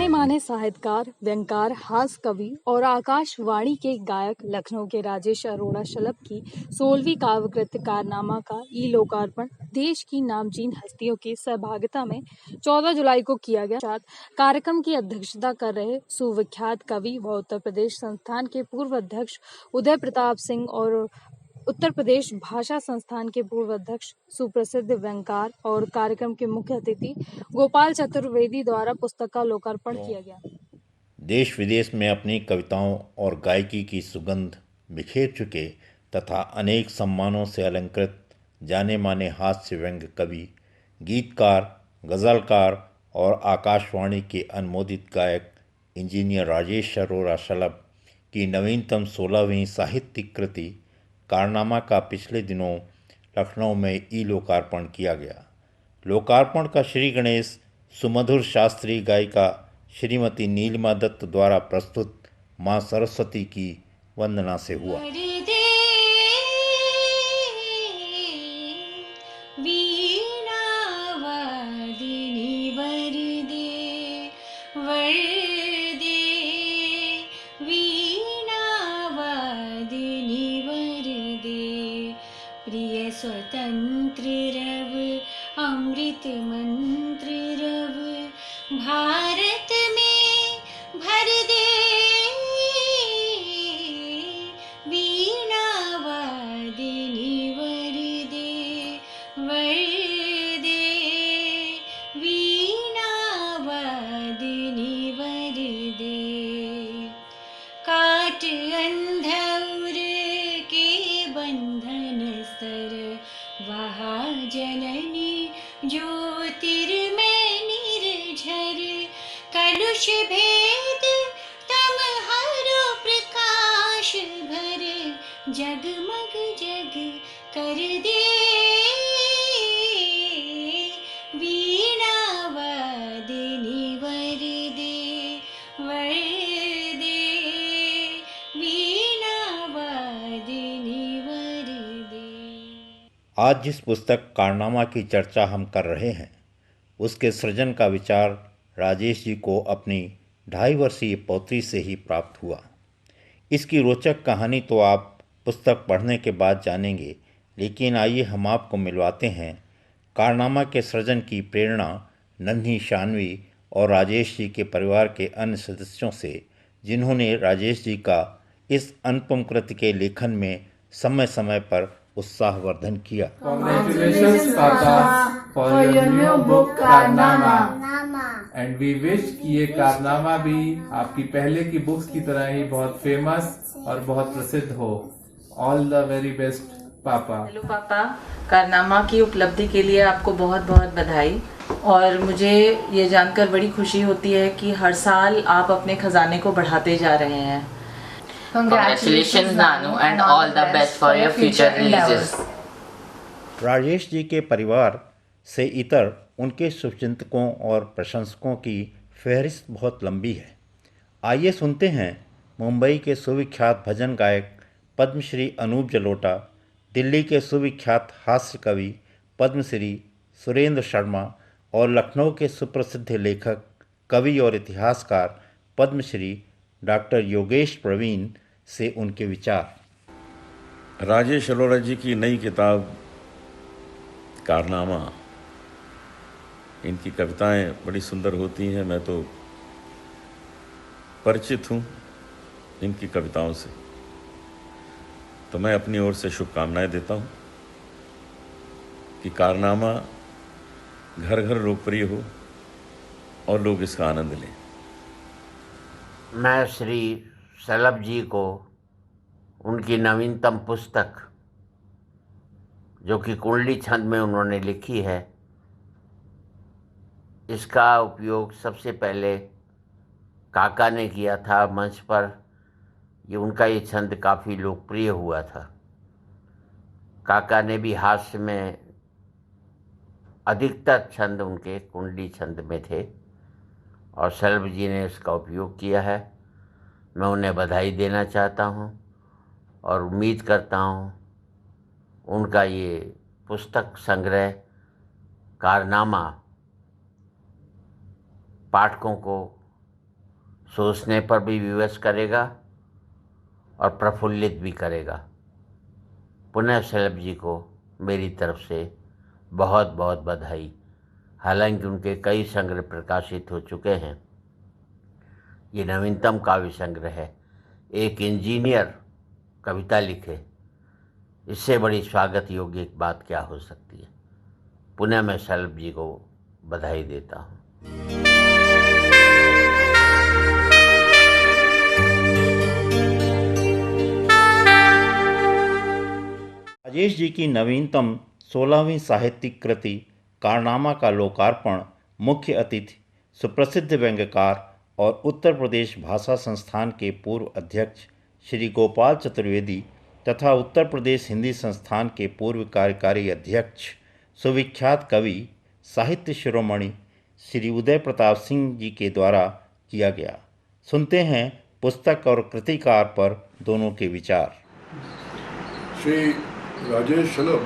जाने माने साहित्यकार, व्यंगकार, हास्य कवि और आकाशवाणी के गायक लखनऊ के राजेश अरोड़ा शलभ की 16वीं काव्यकृत कारनामा का लोकार्पण देश की नामचीन हस्तियों की सहभागिता में 14 जुलाई को किया गया। कार्यक्रम की अध्यक्षता कर रहे सुविख्यात कवि व उत्तर प्रदेश संस्थान के पूर्व अध्यक्ष उदय प्रताप सिंह और उत्तर प्रदेश भाषा संस्थान के पूर्व अध्यक्ष सुप्रसिद्ध व्यंगकार और कार्यक्रम के मुख्य अतिथि गोपाल चतुर्वेदी द्वारा पुस्तक का लोकार्पण किया गया। देश विदेश में अपनी कविताओं और गायकी की सुगंध बिखेर चुके तथा अनेक सम्मानों से अलंकृत जाने माने हास्य व्यंग्य कवि, गीतकार, गज़लकार और आकाशवाणी के अनुमोदित गायक इंजीनियर राजेश अरोड़ा शलभ की नवीनतम 16वीं साहित्यिक कृति कारनामा का पिछले दिनों लखनऊ में लोकार्पण किया गया। लोकार्पण का श्री गणेश सुमधुर शास्त्रीय गायिका श्रीमती नीलिमा दत्त द्वारा प्रस्तुत माँ सरस्वती की वंदना से हुआ। प्रिय स्वतंत्र रव अमृत मंत्र रव भारत में भर दे, वीणा वादिनी वर दे, वीणा वादिनी वर दे। काट अंधौर के बंधन स्तर वहा जननी ज्योतिर्मय निर्झर, कलुष भेद तम हरो प्रकाश भर, जगमग जग कर दे, वीणा वादिनी वर दे, वीणा वादिनी वर दे। आज जिस पुस्तक कारनामा की चर्चा हम कर रहे हैं उसके सृजन का विचार राजेश जी को अपनी 2.5 वर्षीय पौत्री से ही प्राप्त हुआ। इसकी रोचक कहानी तो आप पुस्तक पढ़ने के बाद जानेंगे, लेकिन आइए हम आपको मिलवाते हैं कारनामा के सृजन की प्रेरणा नन्ही शानवी और राजेश जी के परिवार के अन्य सदस्यों से, जिन्होंने राजेश जी का इस अनुपम कृति के लेखन में समय समय पर उत्साहवर्धन किया। Congratulations, Papa, for your new book कारनामा, and we wish कि ये कारनामा भी आपकी पहले की बुक्स की तरह ही बहुत फेमस और बहुत प्रसिद्ध हो। All the very best, पापा। हेलो पापा, कारनामा की उपलब्धि के लिए आपको बहुत बहुत बधाई। और मुझे ये जानकर बड़ी खुशी होती है कि हर साल आप अपने खजाने को बढ़ाते जा रहे हैं। Congratulations Nanu and all the best for your future releases. Rajesh ji के परिवार से इतर उनके शुभचिंतकों और प्रशंसकों की फहरिस्त बहुत लंबी है। आइए सुनते हैं मुंबई के सुविख्यात भजन गायक पद्मश्री अनूप जलोटा, दिल्ली के सुविख्यात हास्य कवि पद्मश्री सुरेंद्र शर्मा और लखनऊ के सुप्रसिद्ध लेखक, कवि और इतिहासकार पद्मश्री डॉक्टर योगेश प्रवीण से उनके विचार। राजेश अरोड़ा जी की नई किताब कारनामा, इनकी कविताएं बड़ी सुंदर होती हैं। मैं तो परिचित हूँ इनकी कविताओं से, तो मैं अपनी ओर से शुभकामनाएं देता हूँ कि कारनामा घर घर लोकप्रिय हो और लोग इसका आनंद लें। मैं श्री शलभ जी को उनकी नवीनतम पुस्तक जो कि कुंडली छंद में उन्होंने लिखी है, इसका उपयोग सबसे पहले काका ने किया था मंच पर। उनका ये छंद काफ़ी लोकप्रिय हुआ था। काका ने भी हास्य में अधिकतर छंद उनके कुंडली छंद में थे और शलभ जी ने इसका उपयोग किया है। मैं उन्हें बधाई देना चाहता हूँ और उम्मीद करता हूँ उनका ये पुस्तक संग्रह कारनामा पाठकों को सोचने पर भी विवश करेगा और प्रफुल्लित भी करेगा। पुनः शलभ जी को मेरी तरफ से बहुत बहुत बधाई। हालांकि उनके कई संग्रह प्रकाशित हो चुके हैं, ये नवीनतम काव्य संग्रह है। एक इंजीनियर कविता लिखे, इससे बड़ी स्वागत योग्य बात क्या हो सकती है। पुनः मैं शलभ जी को बधाई देता हूँ। राजेश जी की नवीनतम 16वीं साहित्यिक कृति कारनामा का लोकार्पण मुख्य अतिथि सुप्रसिद्ध व्यंग्यकार और उत्तर प्रदेश भाषा संस्थान के पूर्व अध्यक्ष श्री गोपाल चतुर्वेदी तथा उत्तर प्रदेश हिंदी संस्थान के पूर्व कार्यकारी अध्यक्ष सुविख्यात कवि साहित्य शिरोमणि श्री उदय प्रताप सिंह जी के द्वारा किया गया। सुनते हैं पुस्तक और कृतिकार पर दोनों के विचार। श्री राजेश शलभ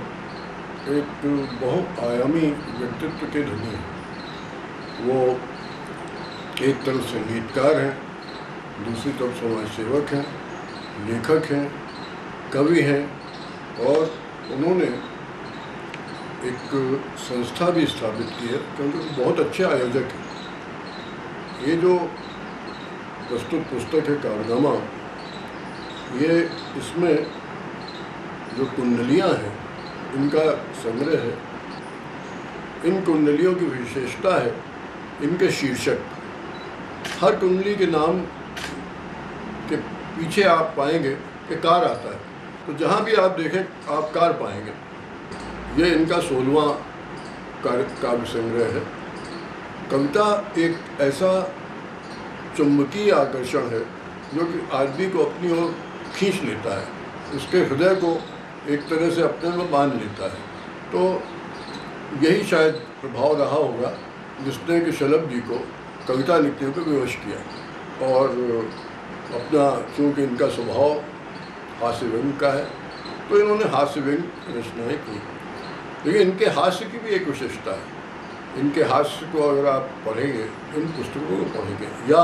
एक बहुआयामी व्यक्तित्व के धनी हैं। वो एक तरफ संगीतकार हैं, दूसरी तरफ समाज सेवक हैं, लेखक हैं, कवि हैं और उन्होंने एक संस्था भी स्थापित की है क्योंकि वो बहुत अच्छे आयोजक हैं। ये जो प्रस्तुत पुस्तक है कारनामा, ये इसमें जो कुंडलियाँ हैं इनका संग्रह है। इन कुंडलियों की विशेषता है इनके शीर्षक। हर कुंडली के नाम के पीछे आप पाएंगे कि कार आता है, तो जहाँ भी आप देखें आप कार पाएंगे। ये इनका 16वां काव्य संग्रह है। कविता एक ऐसा चुंबकीय आकर्षण है जो कि आदमी को अपनी ओर खींच लेता है, उसके हृदय को एक तरह से अपने में बांध लेता है। तो यही शायद प्रभाव रहा होगा जिसने कि शलभ जी को कविता लिखने पर विवश किया। और अपना चूँकि इनका स्वभाव हास्य व्यंग का है तो इन्होंने हास्य व्यंग रचनाएँ की। लेकिन इनके हास्य की भी एक विशेषता है। इनके हास्य को अगर आप पढ़ेंगे, इन पुस्तकों को पढ़ेंगे या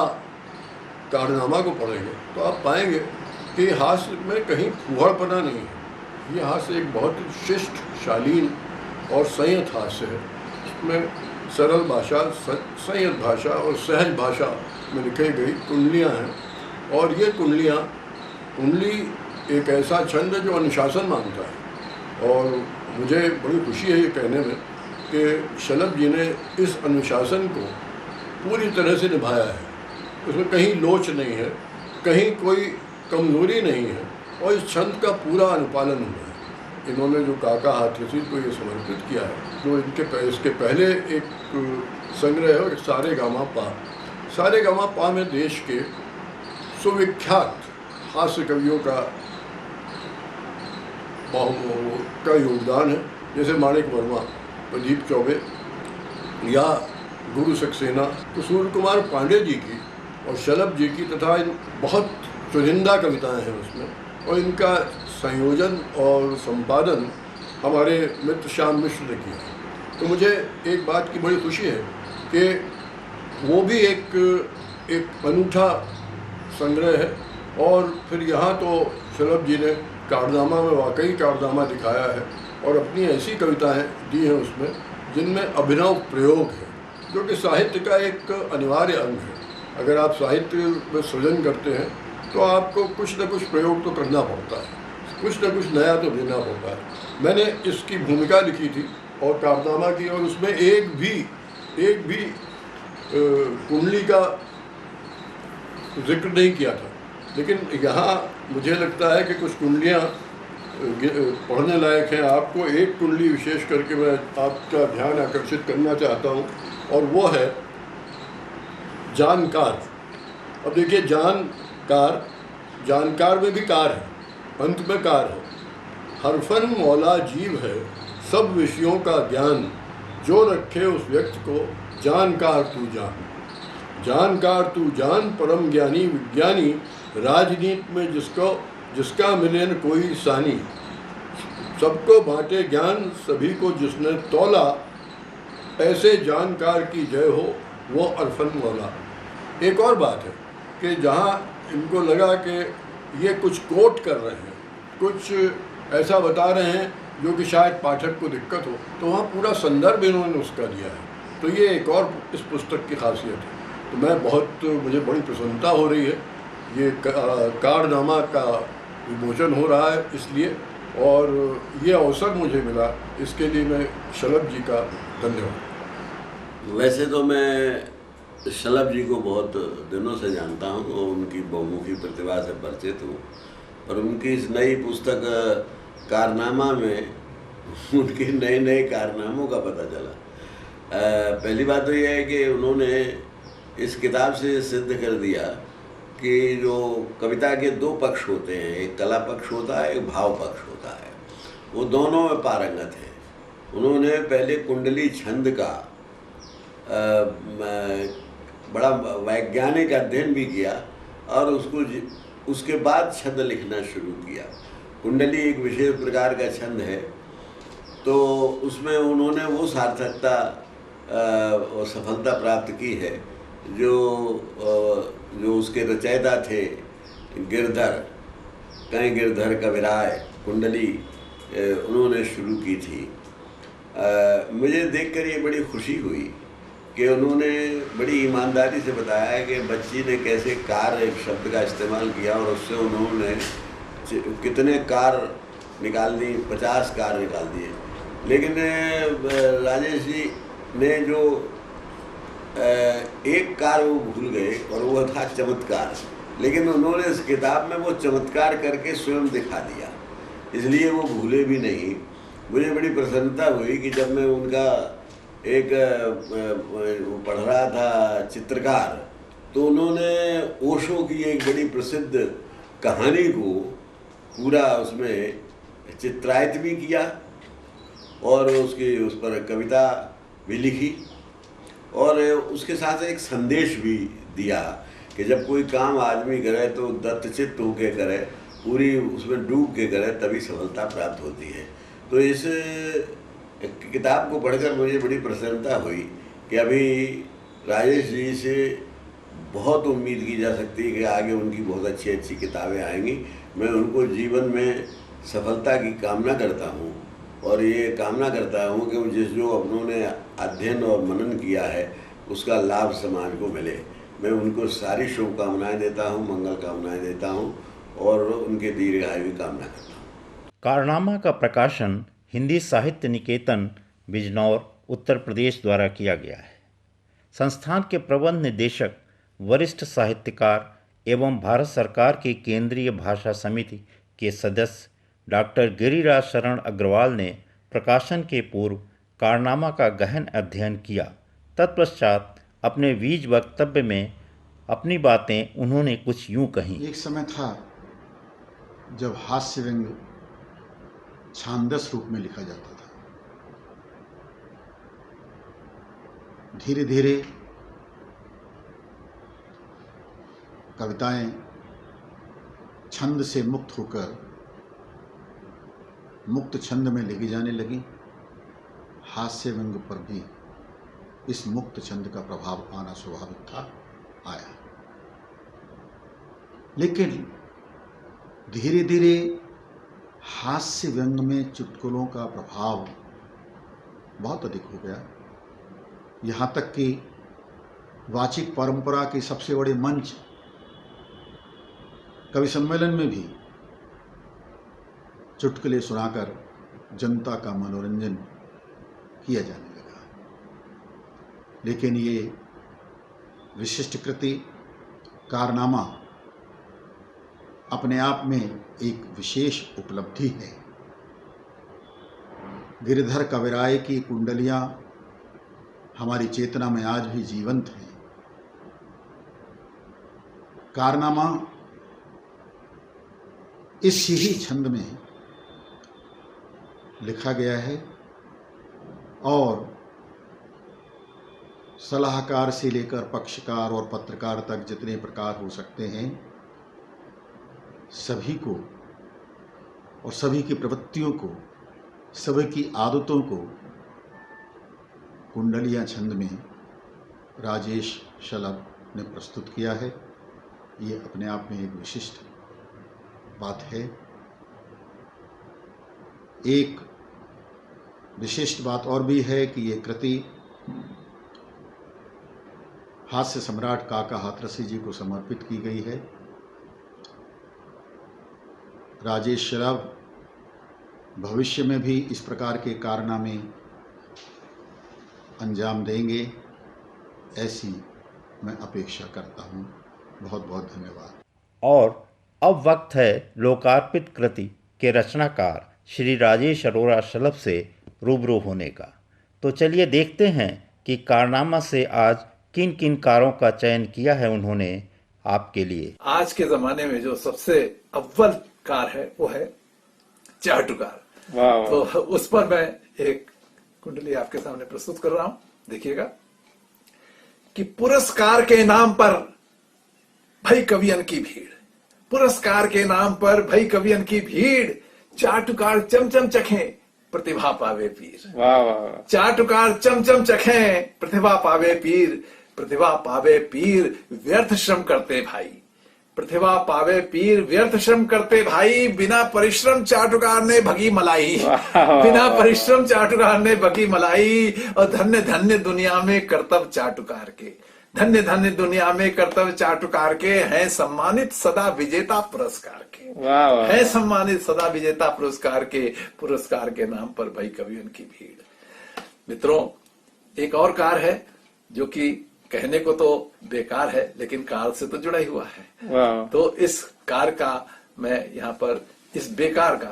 कारनामा को पढ़ेंगे तो आप पाएंगे कि हास्य में कहीं फूहड़पना नहीं है। ये हास्य एक बहुत शिष्ट, शालीन और संयत हास्य है। इसमें सरल भाषा, संयत भाषा और सहज भाषा में लिखी गई कुंडलियाँ हैं। और ये कुंडली एक ऐसा छंद है जो अनुशासन मांगता है। और मुझे बड़ी खुशी है ये कहने में कि शलभ जी ने इस अनुशासन को पूरी तरह से निभाया है। उसमें कहीं लोच नहीं है, कहीं कोई कमज़ोरी नहीं है और इस छंद का पूरा अनुपालन हुआ है। इन्होंने जो काका हाथरसी को ये समर्पित किया है, जो इसके पहले एक संग्रह है सारे गामा पा में देश के सुविख्यात हास्य कवियों का योगदान है, जैसे माणिक वर्मा, प्रदीप चौबे या गुरु सक्सेना, तो सूर्य कुमार पांडे जी की और शलभ जी की तथा इन बहुत चुनिंदा कविताएं हैं उसमें। और इनका संयोजन और संपादन हमारे मित्र श्याम मिश्र ने किया। तो मुझे एक बात की बड़ी खुशी है कि वो भी एक अनूठा संग्रह है। और फिर यहाँ तो शलभ जी ने कारनामा में वाकई कारनामा दिखाया है और अपनी ऐसी कविताएं दी हैं उसमें जिनमें अभिनव प्रयोग है, जो कि साहित्य का एक अनिवार्य अंग है। अगर आप साहित्य में सृजन करते हैं तो आपको कुछ न कुछ प्रयोग तो करना पड़ता है, कुछ न कुछ नया तो देना पड़ता है। मैंने इसकी भूमिका लिखी थी और कारनामा की, और उसमें एक भी कुंडली का जिक्र नहीं किया था। लेकिन यहाँ मुझे लगता है कि कुछ कुंडलियाँ पढ़ने लायक हैं। आपको एक कुंडली विशेष करके मैं आपका ध्यान आकर्षित करना चाहता हूँ और वो है जानकार। अब देखिए, जानकार में भी कार है, अंत में कार है। हरफन मौला जीव है, सब विषयों का ज्ञान, जो रखे उस व्यक्ति को जानकार तू जान। जानकार तू जान, परम ज्ञानी विज्ञानी, राजनीति में जिसका मिले न कोई सानी। सबको बांटे ज्ञान, सभी को जिसने तौला, ऐसे जानकार की जय हो वो अरफन मौला। एक और बात है कि जहाँ इनको लगा कि ये कुछ कोट कर रहे हैं, कुछ ऐसा बता रहे हैं जो कि शायद पाठक को दिक्कत हो, तो वहाँ पूरा संदर्भ इन्होंने उसका दिया है। तो ये एक और इस पुस्तक की खासियत है। तो मुझे बड़ी प्रसन्नता हो रही है, ये कारनामा का विमोचन हो रहा है इसलिए, और ये अवसर मुझे मिला, इसके लिए मैं शलभ जी का धन्यवाद। वैसे तो मैं शलभ जी को बहुत दिनों से जानता हूँ और उनकी बहुमुखी प्रतिभा से परिचित हूँ, पर उनकी इस नई पुस्तक कारनामा में उनके नए नए कारनामों का पता चला। पहली बात तो यह है कि उन्होंने इस किताब से सिद्ध कर दिया कि जो कविता के दो पक्ष होते हैं, एक कला पक्ष होता है, एक भाव पक्ष होता है, वो दोनों में पारंगत है। उन्होंने पहले कुंडली छंद का बड़ा वैज्ञानिक अध्ययन भी किया और उसके बाद छंद लिखना शुरू किया। कुंडली एक विशेष प्रकार का छंद है, तो उसमें उन्होंने वो सार्थकता और सफलता प्राप्त की है जो उसके रचयिता थे गिरधर, कहीं गिरधर कविराय कुंडली उन्होंने शुरू की थी। मुझे देखकर ये बड़ी खुशी हुई कि उन्होंने बड़ी ईमानदारी से बताया है कि बच्ची ने कैसे कार एक शब्द का इस्तेमाल किया और उससे उन्होंने कितने कार निकाल दी, 50 कार निकाल दिए। लेकिन राजेश जी ने जो एक कार वो भूल गए और वो था चमत्कार, लेकिन उन्होंने इस किताब में वो चमत्कार करके स्वयं दिखा दिया, इसलिए वो भूले भी नहीं। मुझे बड़ी प्रसन्नता हुई कि जब मैं उनका एक पढ़ रहा था चित्रकार, तो उन्होंने ओशो की एक बड़ी प्रसिद्ध कहानी को पूरा उसमें चित्रायित भी किया और उस पर कविता भी लिखी और उसके साथ एक संदेश भी दिया कि जब कोई काम आदमी करे तो दत्तचित्त होकर करे, पूरी उसमें डूब के करे, तभी सफलता प्राप्त होती है। तो इस किताब को पढ़कर मुझे बड़ी प्रसन्नता हुई कि अभी राजेश जी से बहुत उम्मीद की जा सकती है कि आगे उनकी बहुत अच्छी अच्छी किताबें आएंगी। मैं उनको जीवन में सफलता की कामना करता हूँ और ये कामना करता हूँ कि जो उन्होंने अध्ययन और मनन किया है उसका लाभ समाज को मिले। मैं उनको सारी शुभकामनाएं देता हूँ, मंगल कामनाएं देता हूँ और उनके दीर्घायु की कामना करता हूँ। कारनामा का प्रकाशन हिंदी साहित्य निकेतन बिजनौर उत्तर प्रदेश द्वारा किया गया है। संस्थान के प्रबंध निदेशक, वरिष्ठ साहित्यकार एवं भारत सरकार की केंद्रीय भाषा समिति के सदस्य डॉक्टर गिरिराज शरण अग्रवाल ने प्रकाशन के पूर्व कारनामा का गहन अध्ययन किया। तत्पश्चात अपने बीज वक्तव्य में अपनी बातें उन्होंने कुछ यूं कहीं। एक समय था जब हास्य व्यंग छांदस रूप में लिखा जाता था। धीरे धीरे कविताएं छंद से मुक्त होकर मुक्त छंद में लिखी जाने लगी। हास्य व्यंग पर भी इस मुक्त छंद का प्रभाव आना स्वाभाविक था, आया। लेकिन धीरे धीरे हास्य व्यंग में चुटकुलों का प्रभाव बहुत अधिक हो गया। यहाँ तक कि वाचिक परंपरा के सबसे बड़े मंच कवि सम्मेलन में भी चुटकुले सुनाकर जनता का मनोरंजन किया जाने लगा। लेकिन ये विशिष्ट कृति कारनामा अपने आप में एक विशेष उपलब्धि है। गिरधर कविराय की कुंडलियां हमारी चेतना में आज भी जीवंत हैं। कारनामा इस ही छंद में लिखा गया है और सलाहकार से लेकर पक्षकार और पत्रकार तक जितने प्रकार हो सकते हैं सभी को और सभी की प्रवृत्तियों को, सभी की आदतों को कुंडलियां छंद में राजेश शलभ ने प्रस्तुत किया है ये अपने आप में एक विशिष्ट बात है। एक विशिष्ट बात और भी है कि ये कृति हास्य सम्राट काका हाथरसी जी को समर्पित की गई है। राजेश श्रभ भविष्य में भी इस प्रकार के कारनामे अंजाम देंगे, ऐसी मैं अपेक्षा करता हूँ। बहुत बहुत धन्यवाद। और अब वक्त है लोकार्पित कृति के रचनाकार श्री राजेश अरोड़ा शलभ से रूबरू होने का। तो चलिए देखते हैं कि कारनामा से आज किन किन कारों का चयन किया है उन्होंने आपके लिए। आज के ज़माने में जो सबसे अव्वल कार है वो है चाटुकार। तो उस पर मैं एक कुंडली आपके सामने प्रस्तुत कर रहा हूं। देखिएगा कि पुरस्कार के नाम पर भई कवियन की भीड़, पुरस्कार के नाम पर भई कवियन की भीड़, चाटुकार चमचम चखें प्रतिभा पावे पीर। चाटुकार चमचम चखें प्रतिभा पावे पीर, प्रतिभा पावे पीर व्यर्थ श्रम करते भाई, प्रतिभा पावे पीर व्यर्थ श्रम करते भाई, बिना परिश्रम चाटुकार ने भगी मलाई, बिना परिश्रम चाटुकार ने भगी मलाई। और धन्य धन्य दुनिया में कर्तव्य चाटुकार के, धन्य धन्य दुनिया में कर्तव्य चाटुकार के, हैं सम्मानित सदा विजेता पुरस्कार के, हैं सम्मानित सदा विजेता पुरस्कार के, पुरस्कार के नाम पर भाई कवियन की भीड़। मित्रों, एक और कार है जो कि कहने को तो बेकार है लेकिन कार से तो जुड़ा ही हुआ है। तो इस कार का मैं यहाँ पर इस बेकार का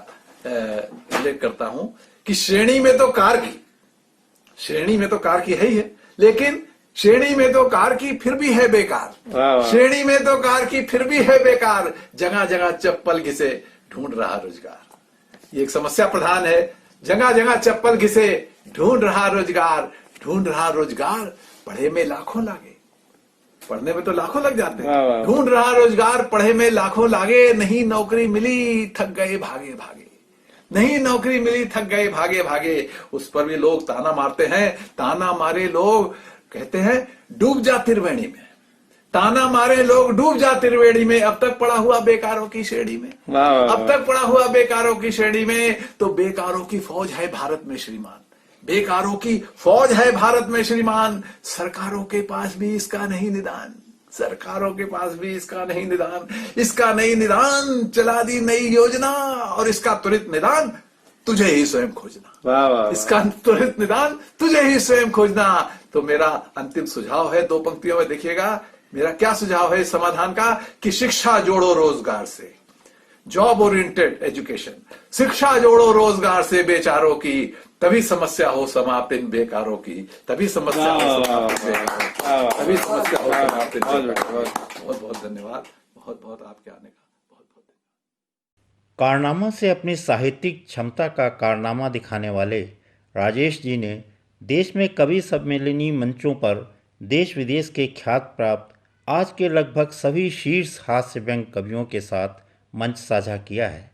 उल्लेख करता हूं कि श्रेणी में तो कार की, श्रेणी में तो कार की है ही है, लेकिन श्रेणी में तो कार की फिर भी है बेकार, श्रेणी में तो कार की फिर भी है बेकार, जगह जगह चप्पल घिसे ढूंढ रहा रोजगार। ये एक समस्या प्रधान है। जगह जगह चप्पल घिसे ढूंढ रहा रोजगार, ढूंढ रहा रोजगार, पढ़े में लाखों लागे, पढ़ने में तो लाखों लग जाते हैं, ढूंढ रहा रोजगार, पढ़े में लाखों लागे, नहीं नौकरी मिली थक गए भागे भागे, नहीं नौकरी मिली थक गए भागे भागे। उस पर भी लोग ताना मारते हैं, ताना मारे लोग कहते हैं डूब जा त्रिवेणी में, ताना मारे लोग डूब जा त्रिवेणी में, अब तक पड़ा हुआ बेकारों की श्रेणी में, अब तक पड़ा हुआ बेकारों की श्रेणी में। तो बेकारों की फौज है भारत में श्रीमान, बेकारों की फौज है भारत में श्रीमान, सरकारों के पास भी इसका नहीं निदान, सरकारों के पास भी इसका नहीं निदान, इसका नहीं निदान, चला दी नई योजना और इसका त्वरित निदान तुझे ही स्वयं खोजना, इसका त्वरित निदान तुझे ही स्वयं खोजना। तो मेरा अंतिम सुझाव है, 2 पंक्तियों में देखिएगा मेरा क्या सुझाव है इस समाधान का, कि शिक्षा जोड़ो रोजगार से, जॉब ओरिएंटेड एजुकेशन, शिक्षा जोड़ो रोजगार से बेचारों की, तभी समस्या हो समाप्त इन बेकारों की, तभी समस्या हो समाप्त इन बेकारों की, तभी समस्या हो समाप्त इन बेकारों की। बहुत बहुत धन्यवाद, बहुत बहुत आपके आने का बहुत बहुत धन्यवाद। कारनामा से अपनी साहित्यिक क्षमता का कारनामा दिखाने वाले राजेश जी ने देश में कवि सम्मेलनी मंचों पर देश विदेश के ख्यात प्राप्त आज के लगभग सभी शीर्ष हास्य व्यंग कवियों के साथ मंच साझा किया है।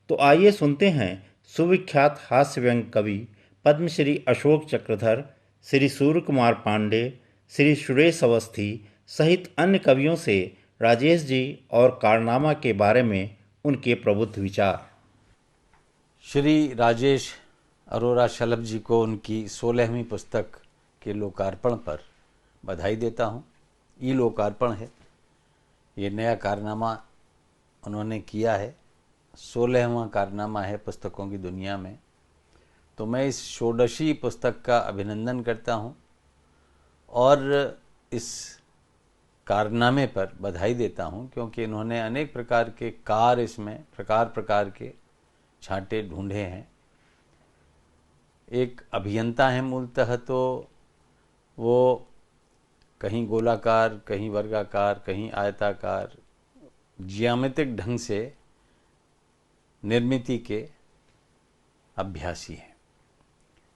तो आइए सुनते हैं सुविख्यात हास्य व्यंग कवि पद्मश्री अशोक चक्रधर, श्री सूर्य कुमार पांडे, श्री सुरेश अवस्थी सहित अन्य कवियों से राजेश जी और कारनामा के बारे में उनके प्रबुद्ध विचार। श्री राजेश अरोड़ा शलभ जी को उनकी 16वीं पुस्तक के लोकार्पण पर बधाई देता हूँ। ई लोकार्पण है, ये नया कारनामा उन्होंने किया है, 16वां कारनामा है पुस्तकों की दुनिया में। तो मैं इस षोडशी पुस्तक का अभिनंदन करता हूँ और इस कारनामे पर बधाई देता हूँ, क्योंकि इन्होंने अनेक प्रकार के कार इसमें प्रकार प्रकार के छांटे ढूंढे हैं। एक अभियंता है मूलतः, तो वो कहीं गोलाकार, कहीं वर्गाकार, कहीं आयताकार, ज्यामितिक ढंग से निर्मिति के अभ्यासी हैं।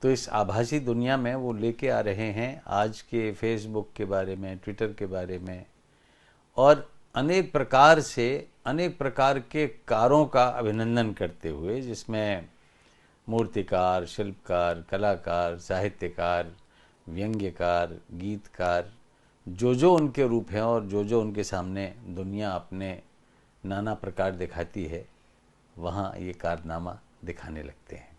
तो इस आभासी दुनिया में वो लेके आ रहे हैं आज के फेसबुक के बारे में, ट्विटर के बारे में, और अनेक प्रकार से अनेक प्रकार के कारों का अभिनंदन करते हुए, जिसमें मूर्तिकार, शिल्पकार, कलाकार, साहित्यकार, व्यंग्यकार, गीतकार, जो जो उनके रूप हैं और जो जो उनके सामने दुनिया अपने नाना प्रकार दिखाती है, वहाँ ये कारनामा दिखाने लगते हैं।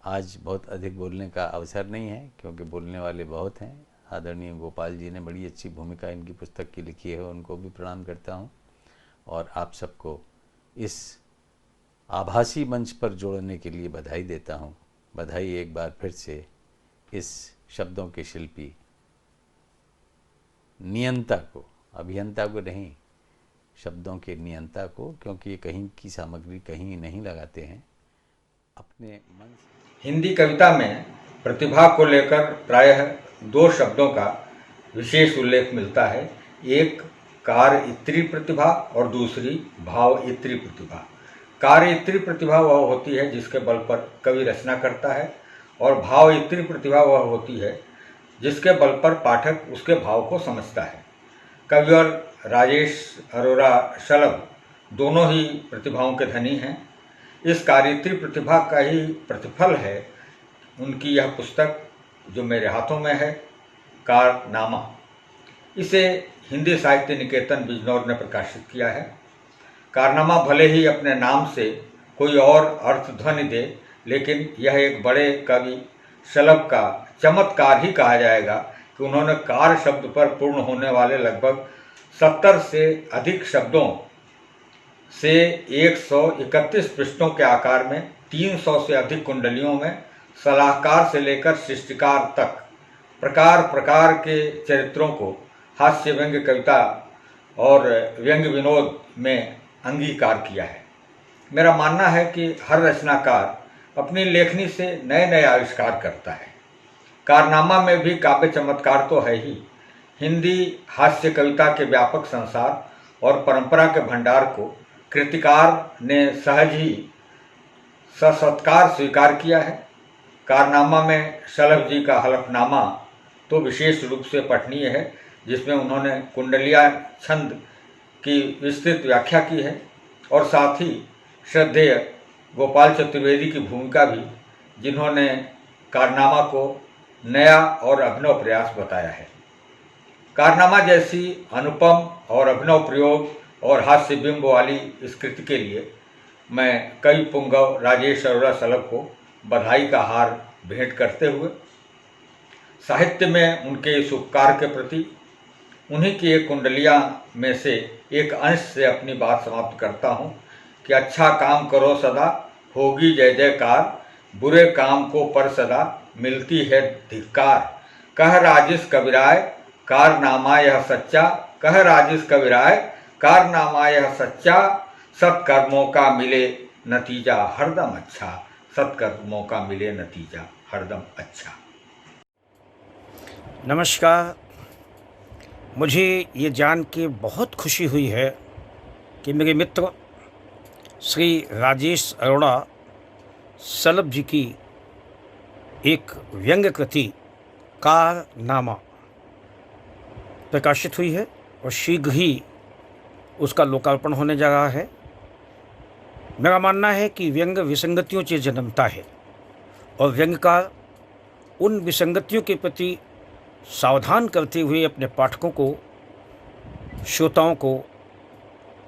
आज बहुत अधिक बोलने का अवसर नहीं है क्योंकि बोलने वाले बहुत हैं। आदरणीय गोपाल जी ने बड़ी अच्छी भूमिका इनकी पुस्तक की लिखी है, उनको भी प्रणाम करता हूँ और आप सबको इस आभासी मंच पर जोड़ने के लिए बधाई देता हूँ। बधाई एक बार फिर से इस शब्दों के शिल्पी नियंता को, अभियंता को नहीं, शब्दों के नियंता को, क्योंकि ये कहीं की सामग्री कहीं नहीं लगाते हैं, अपने मन से। हिंदी कविता में प्रतिभा को लेकर प्रायः दो शब्दों का विशेष उल्लेख मिलता है, एक कार्य इत्री प्रतिभा और दूसरी भाव इत्री प्रतिभा। कार्य इत्री प्रतिभा वह होती है जिसके बल पर कवि रचना करता है और भाव इत्री प्रतिभा वह होती है जिसके बल पर पाठक उसके भाव को समझता है। कवि और राजेश अरोरा शलभ दोनों ही प्रतिभाओं के धनी हैं। इस कार्यत्री प्रतिभा का ही प्रतिफल है उनकी यह पुस्तक जो मेरे हाथों में है, कारनामा। इसे हिंदी साहित्य निकेतन बिजनौर ने प्रकाशित किया है। कारनामा भले ही अपने नाम से कोई और अर्थ ध्वनि दे, लेकिन यह एक बड़े कवि शलभ का चमत्कार ही कहा जाएगा कि उन्होंने कार शब्द पर पूर्ण होने वाले लगभग 70 से अधिक शब्दों से 131 पृष्ठों के आकार में 300 से अधिक कुंडलियों में सलाहकार से लेकर सृष्टिकार तक प्रकार प्रकार के चरित्रों को हास्य व्यंग्य कविता और व्यंग्य विनोद में अंगीकार किया है। मेरा मानना है कि हर रचनाकार अपनी लेखनी से नए नए आविष्कार करता है। कारनामा में भी काव्य चमत्कार तो है ही। हिंदी हास्य कविता के व्यापक संसार और परंपरा के भंडार को कृतिकार ने सहज ही सत्कार स्वीकार किया है। कारनामा में शलभ जी का हलफनामा तो विशेष रूप से पठनीय है, जिसमें उन्होंने कुंडलिया छंद की विस्तृत व्याख्या की है और साथ ही श्रद्धेय गोपाल चतुर्वेदी की भूमिका भी, जिन्होंने कारनामा को नया और अभिनव प्रयास बताया है। कारनामा जैसी अनुपम और अभिनव प्रयोग और हास्य बिंब वाली इस कृति के लिए मैं कवि पुंगव राजेश अरोरा शलभ को बधाई का हार भेंट करते हुए साहित्य में उनके इस उपकार के प्रति उन्हीं की एक कुंडलिया में से एक अंश से अपनी बात समाप्त करता हूँ कि अच्छा काम करो सदा होगी जय जयकार, बुरे काम को पर सदा मिलती है धिक्कार। कह राजिस कबीराय कारनामा यह सच्चा, कह राजिस कबीराय कारनामा यह सच्चा, सत्कर्मों का मिले नतीजा हरदम अच्छा, सत्कर्मों का मिले नतीजा हरदम अच्छा। नमस्कार। मुझे ये जान के बहुत खुशी हुई है कि मेरे मित्र श्री राजेश अरोड़ा शलभ जी की एक व्यंग्य कृति कारनामा प्रकाशित हुई है और शीघ्र ही उसका लोकार्पण होने जा रहा है। मेरा मानना है कि व्यंग्य विसंगतियों से जन्मता है और व्यंग्यकार उन विसंगतियों के प्रति सावधान करते हुए अपने पाठकों को, श्रोताओं को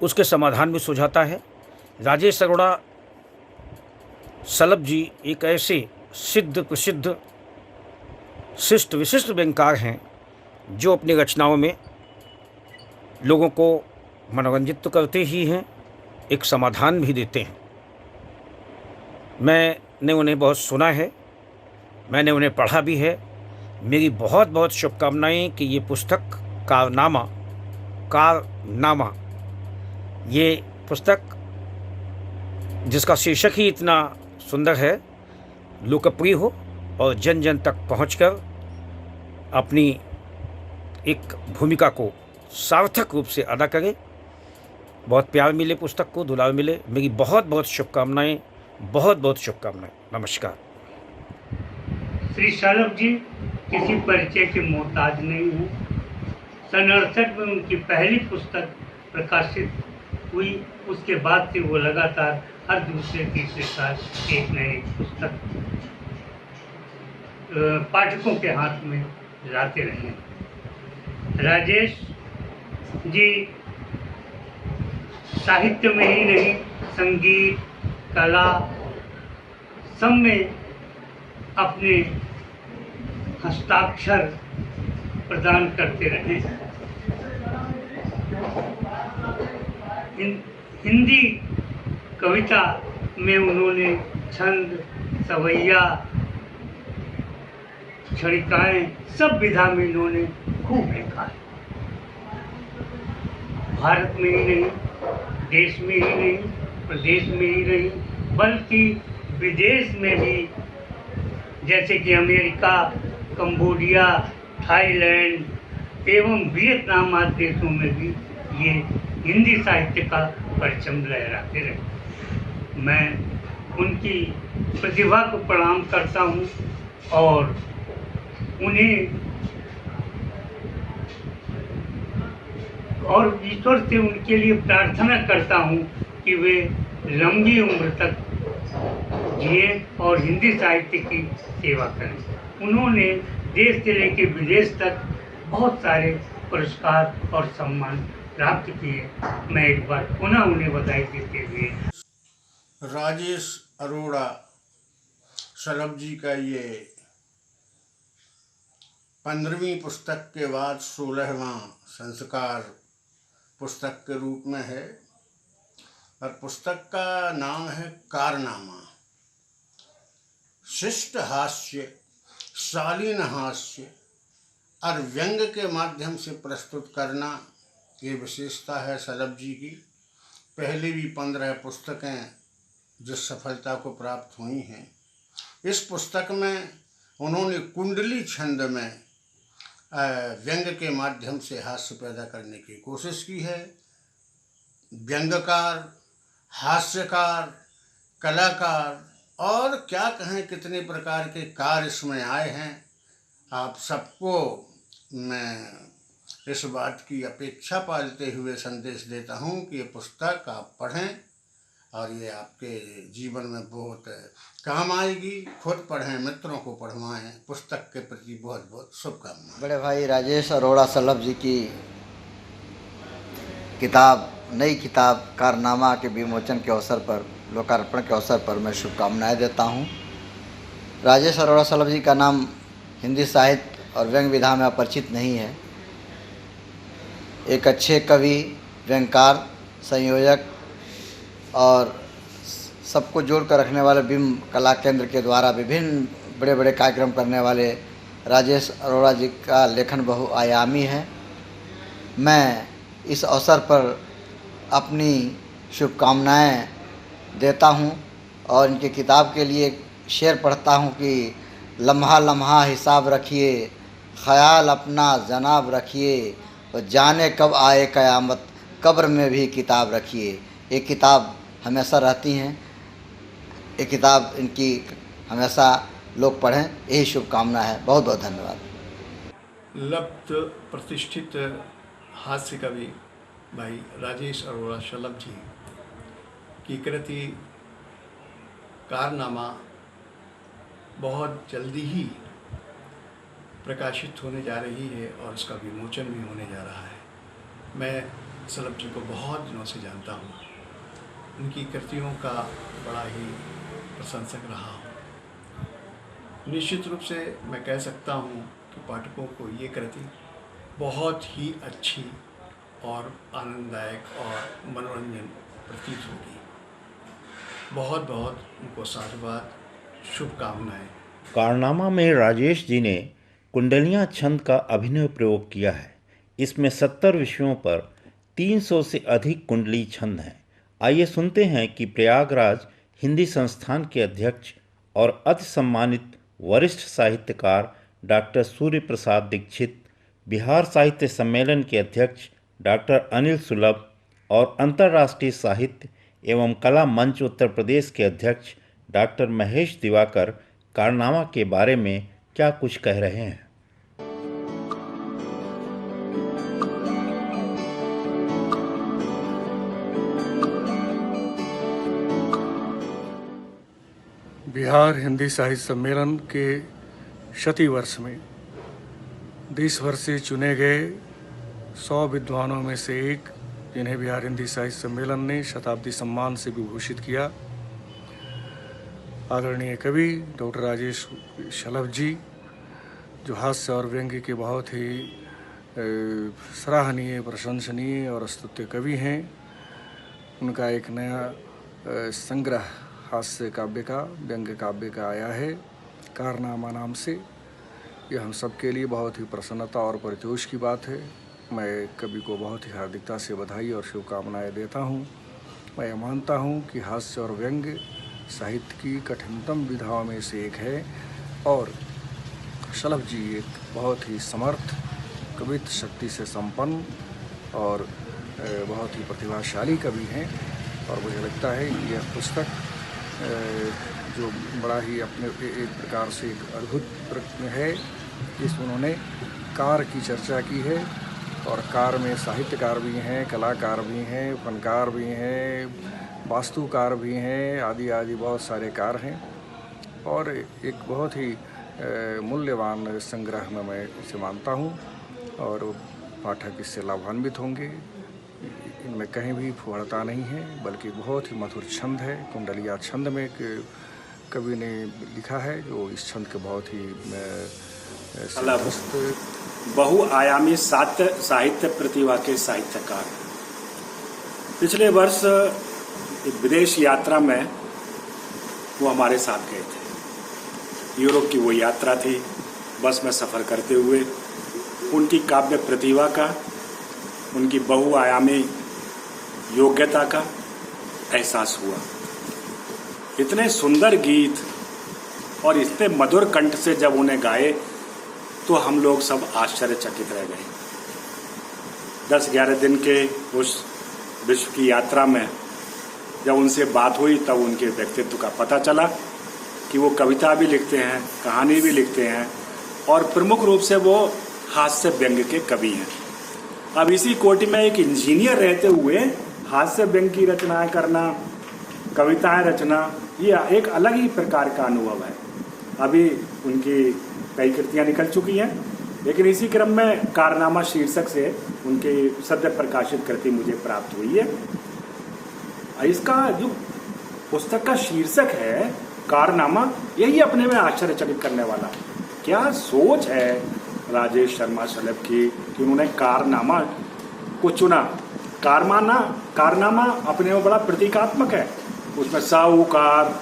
उसके समाधान भी सुझाता है। राजेश अरोड़ा शलभ जी एक ऐसे सिद्ध प्रसिद्ध शिष्ट विशिष्ट व्यंग्यकार हैं जो अपनी रचनाओं में लोगों को मनोरंजित तो करते ही हैं, एक समाधान भी देते हैं। मैंने उन्हें बहुत सुना है, मैंने उन्हें पढ़ा भी है। मेरी बहुत बहुत शुभकामनाएं कि ये पुस्तक कारनामा ये पुस्तक जिसका शीर्षक ही इतना सुंदर है लोकप्रिय हो और जन जन तक पहुंचकर अपनी एक भूमिका को सार्थक रूप से अदा करे। बहुत प्यार मिले पुस्तक को, दुलार मिले। मेरी बहुत बहुत शुभकामनाएं, बहुत बहुत शुभकामनाएं। नमस्कार। श्री शलभ जी किसी परिचय के मोहताज नहीं हूँ। सन 68 में उनकी पहली पुस्तक प्रकाशित हुई, उसके बाद से वो लगातार हर दूसरे तीसरे साल एक नई पुस्तक पाठकों के हाथ में लाते रहे। राजेश जी साहित्य में ही नहीं, संगीत, कला सब में अपने हस्ताक्षर प्रदान करते रहे। हिंदी कविता में उन्होंने छंद, सवैया, छड़िकाएं सब विधा में इन्होंने खूब लिखा है। भारत में ही नहीं, देश में ही नहीं, प्रदेश में ही नहीं, बल्कि विदेश में भी, जैसे कि अमेरिका, कंबोडिया, थाईलैंड एवं वियतनाम आदि देशों में भी ये हिंदी साहित्य का परचम लहराते रहे। मैं उनकी प्रतिभा को प्रणाम करता हूँ और उन्हें और ईश्वर से उनके लिए प्रार्थना करता हूँ कि वे लंबी उम्र तक जिए और हिंदी साहित्य की सेवा करें। उन्होंने देश से लेकर विदेश तक बहुत सारे पुरस्कार और सम्मान प्राप्त किए। मैं एक बार पुनः उन्हें बधाई देते हुए राजेश अरोड़ा शलभ जी का ये 15वीं पुस्तक के बाद 16वां संस्कार पुस्तक के रूप में है और पुस्तक का नाम है कारनामा। शिष्ट हास्य, शालीन हास्य और व्यंग के माध्यम से प्रस्तुत करना ये विशेषता है शलभ जी की। पहले भी 15 पुस्तकें जिस सफलता को प्राप्त हुई हैं, इस पुस्तक में उन्होंने कुंडली छंद में व्यंग के माध्यम से हास्य पैदा करने की कोशिश की है। व्यंगकार, हास्यकार, कलाकार और क्या कहें कितने प्रकार के कार्य इसमें आए हैं। आप सबको मैं इस बात की अपेक्षा पालते हुए संदेश देता हूँ कि ये पुस्तक आप पढ़ें और ये आपके जीवन में बहुत काम आएगी। खुद पढ़ें, मित्रों को पढ़वाएं। पुस्तक के प्रति बहुत बहुत शुभकामनाएं। बड़े भाई राजेश अरोड़ा शलभ जी की किताब, नई किताब कारनामा के विमोचन के अवसर पर, लोकार्पण के अवसर पर मैं शुभकामनाएं देता हूं। राजेश अरोड़ा शलभ जी का नाम हिंदी साहित्य और व्यंग विधा में अपरिचित नहीं है। एक अच्छे कवि, व्यंगकार, संयोजक और सबको जोड़ कर रखने वाले बिंब कला केंद्र के द्वारा विभिन्न बड़े बड़े कार्यक्रम करने वाले राजेश अरोड़ा जी का लेखन बहुआयामी है। मैं इस अवसर पर अपनी शुभकामनाएं देता हूं और इनकी किताब के लिए शेर पढ़ता हूं कि लम्हा लम्हा हिसाब रखिए, ख्याल अपना जनाब रखिए, और जाने कब आए क़यामत, कब्र में भी किताब रखिए। ये किताब हमेशा रहती हैं, ये किताब इनकी हमेशा लोग पढ़ें, यही शुभकामना है। बहुत बहुत धन्यवाद। लब्ध प्रतिष्ठित हास्य कवि भाई राजेश अरोड़ा शलभ जी की कृति कारनामा बहुत जल्दी ही प्रकाशित होने जा रही है और उसका विमोचन भी होने जा रहा है। मैं शलभ जी को बहुत दिनों से जानता हूँ, उनकी कृतियों का बड़ा ही प्रशंसक रहा हूँ। निश्चित रूप से मैं कह सकता हूँ कि पाठकों को ये कृति बहुत ही अच्छी और आनंददायक और मनोरंजन प्रतीत होगी। बहुत बहुत उनको साधुवाद, शुभकामनाएं। कारनामा में राजेश जी ने कुंडलियाँ छंद का अभिनव प्रयोग किया है। इसमें 70 विषयों पर 300 से अधिक कुंडली छंद हैं। आइए सुनते हैं कि प्रयागराज हिंदी संस्थान के अध्यक्ष और अति सम्मानित वरिष्ठ साहित्यकार डॉक्टर सूर्य प्रसाद दीक्षित, बिहार साहित्य सम्मेलन के अध्यक्ष डॉक्टर अनिल सुलभ और अंतर्राष्ट्रीय साहित्य एवं कला मंच उत्तर प्रदेश के अध्यक्ष डॉक्टर महेश दिवाकर कारनामा के बारे में क्या कुछ कह रहे हैं। बिहार हिंदी साहित्य सम्मेलन के शती वर्ष में देश भर से चुने गए 100 विद्वानों में से एक, जिन्हें बिहार हिंदी साहित्य सम्मेलन ने शताब्दी सम्मान से विभूषित किया। आदरणीय कवि डॉक्टर राजेश शलभ जी, जो हास्य और व्यंग्य के बहुत ही सराहनीय, प्रशंसनीय और स्तुत्य कवि हैं। उनका एक नया संग्रह हास्य काव्य का, व्यंग्य काव्य का आया है कारनामा नाम से। यह हम सबके लिए बहुत ही प्रसन्नता और परितोष की बात है। मैं कवि को बहुत ही हार्दिकता से बधाई और शुभकामनाएं देता हूं। मैं मानता हूं कि हास्य और व्यंग्य साहित्य की कठिनतम विधाओं में से एक है और शलभ जी एक बहुत ही समर्थ, कवित्व शक्ति से संपन्न और बहुत ही प्रतिभाशाली कवि हैं। और मुझे लगता है कि यह पुस्तक जो बड़ा ही अपने एक प्रकार से एक अद्भुत है। इसमें उन्होंने कार की चर्चा की है और कार में साहित्यकार भी हैं, कलाकार भी हैं, फनकार भी हैं, वास्तुकार भी हैं, आदि आदि बहुत सारे कार हैं और एक बहुत ही मूल्यवान संग्रह में मैं इसे मानता हूँ और पाठक इससे लाभान्वित होंगे। इनमें कहीं भी फुहड़ता नहीं है, बल्कि बहुत ही मधुर छंद है। कुंडलिया छंद में कवि ने लिखा है, जो इस छंद के बहुत ही बहुआयामी साहित्य प्रतिभा के साहित्यकार। पिछले वर्ष एक विदेश यात्रा में वो हमारे साथ गए थे। यूरोप की वो यात्रा थी। बस में सफ़र करते हुए उनकी काव्य प्रतिभा का, उनकी बहुआयामी योग्यता का एहसास हुआ। इतने सुंदर गीत और इतने मधुर कंठ से जब उन्हें गाए तो हम लोग सब आश्चर्यचकित रह गए। 10-11 दिन के उस विश्व की यात्रा में जब उनसे बात हुई तब उनके व्यक्तित्व का पता चला कि वो कविता भी लिखते हैं, कहानी भी लिखते हैं और प्रमुख रूप से वो हास्य व्यंग्य के कवि हैं। अब इसी कोटि में एक इंजीनियर रहते हुए हास्य व्यंग्य की रचनाएं करना, कविताएं रचना, ये एक अलग ही प्रकार का अनुभव है। अभी उनकी कई कृतियां निकल चुकी हैं, लेकिन इसी क्रम में कारनामा शीर्षक से उनकी सद्य प्रकाशित कृति मुझे प्राप्त हुई है। इसका जो पुस्तक का शीर्षक है कारनामा, यही अपने में आश्चर्यचकित करने वाला। क्या सोच है राजेश शर्मा शलभ की कि उन्होंने कारनामा को चुना। कारनामा अपने में बड़ा प्रतीकात्मक है। उसमें साहूकार,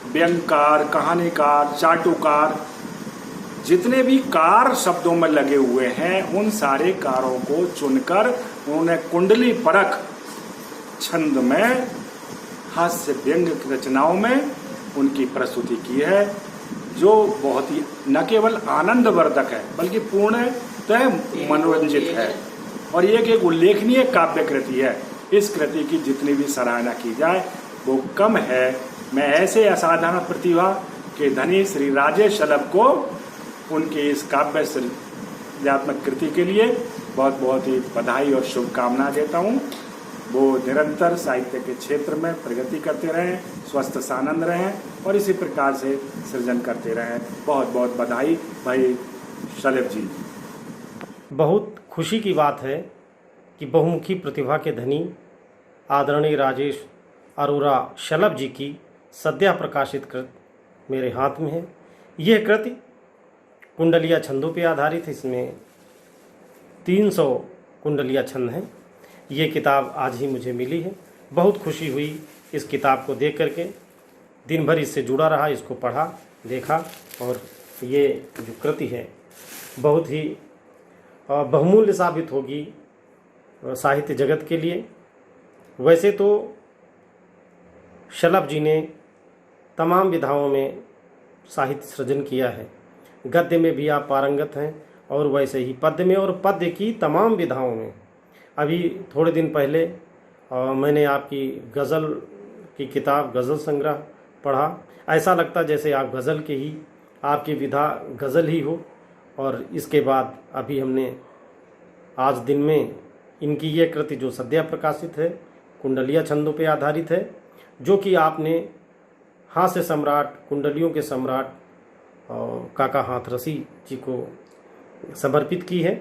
व्यंगकार, कहानीकार, चाटुकार, जितने भी कार शब्दों में लगे हुए हैं उन सारे कारों को चुनकर उन्होंने कुंडली परख छंद में हास्य व्यंग्य की रचनाओं में उनकी प्रस्तुति की है, जो बहुत ही न केवल आनंदवर्धक है बल्कि पूर्णतः मनोरंजित है और ये एक उल्लेखनीय काव्य कृति है। इस कृति की जितनी भी सराहना की जाए वो कम है। मैं ऐसे असाधारण प्रतिभा के धनी श्री राजेश शलभ को उनके इस काव्य सृजनात्मक कृति के लिए बहुत बहुत ही बधाई और शुभकामना देता हूँ। वो निरंतर साहित्य के क्षेत्र में प्रगति करते रहें, स्वस्थ सानंद रहें और इसी प्रकार से सृजन करते रहें। बहुत बहुत बधाई भाई शलभ जी। बहुत खुशी की बात है कि बहुमुखी प्रतिभा के धनी आदरणीय राजेश अरोरा शलभ जी की सद्य प्रकाशित कृति मेरे हाथ में है। यह कृति कुंडलिया छंदों पर आधारित है। इसमें 300 कुंडलिया छंद हैं। ये किताब आज ही मुझे मिली है। बहुत खुशी हुई इस किताब को देख करके। दिन भर इससे जुड़ा रहा, इसको पढ़ा, देखा और ये जो कृति है बहुत ही बहुमूल्य साबित होगी साहित्य जगत के लिए। वैसे तो शलभ जी ने तमाम विधाओं में साहित्य सृजन किया है। गद्य में भी आप पारंगत हैं और वैसे ही पद्य में और पद्य की तमाम विधाओं में। अभी थोड़े दिन पहले मैंने आपकी गज़ल की किताब गज़ल संग्रह पढ़ा। ऐसा लगता जैसे आप गज़ल के ही, आपकी विधा गज़ल ही हो। और इसके बाद अभी हमने आज दिन में इनकी ये कृति जो सद्य प्रकाशित है कुंडलिया छंदों पे आधारित है, जो कि आपने हास्य सम्राट, कुंडलियों के सम्राट काका हाथरसी जी को समर्पित की है,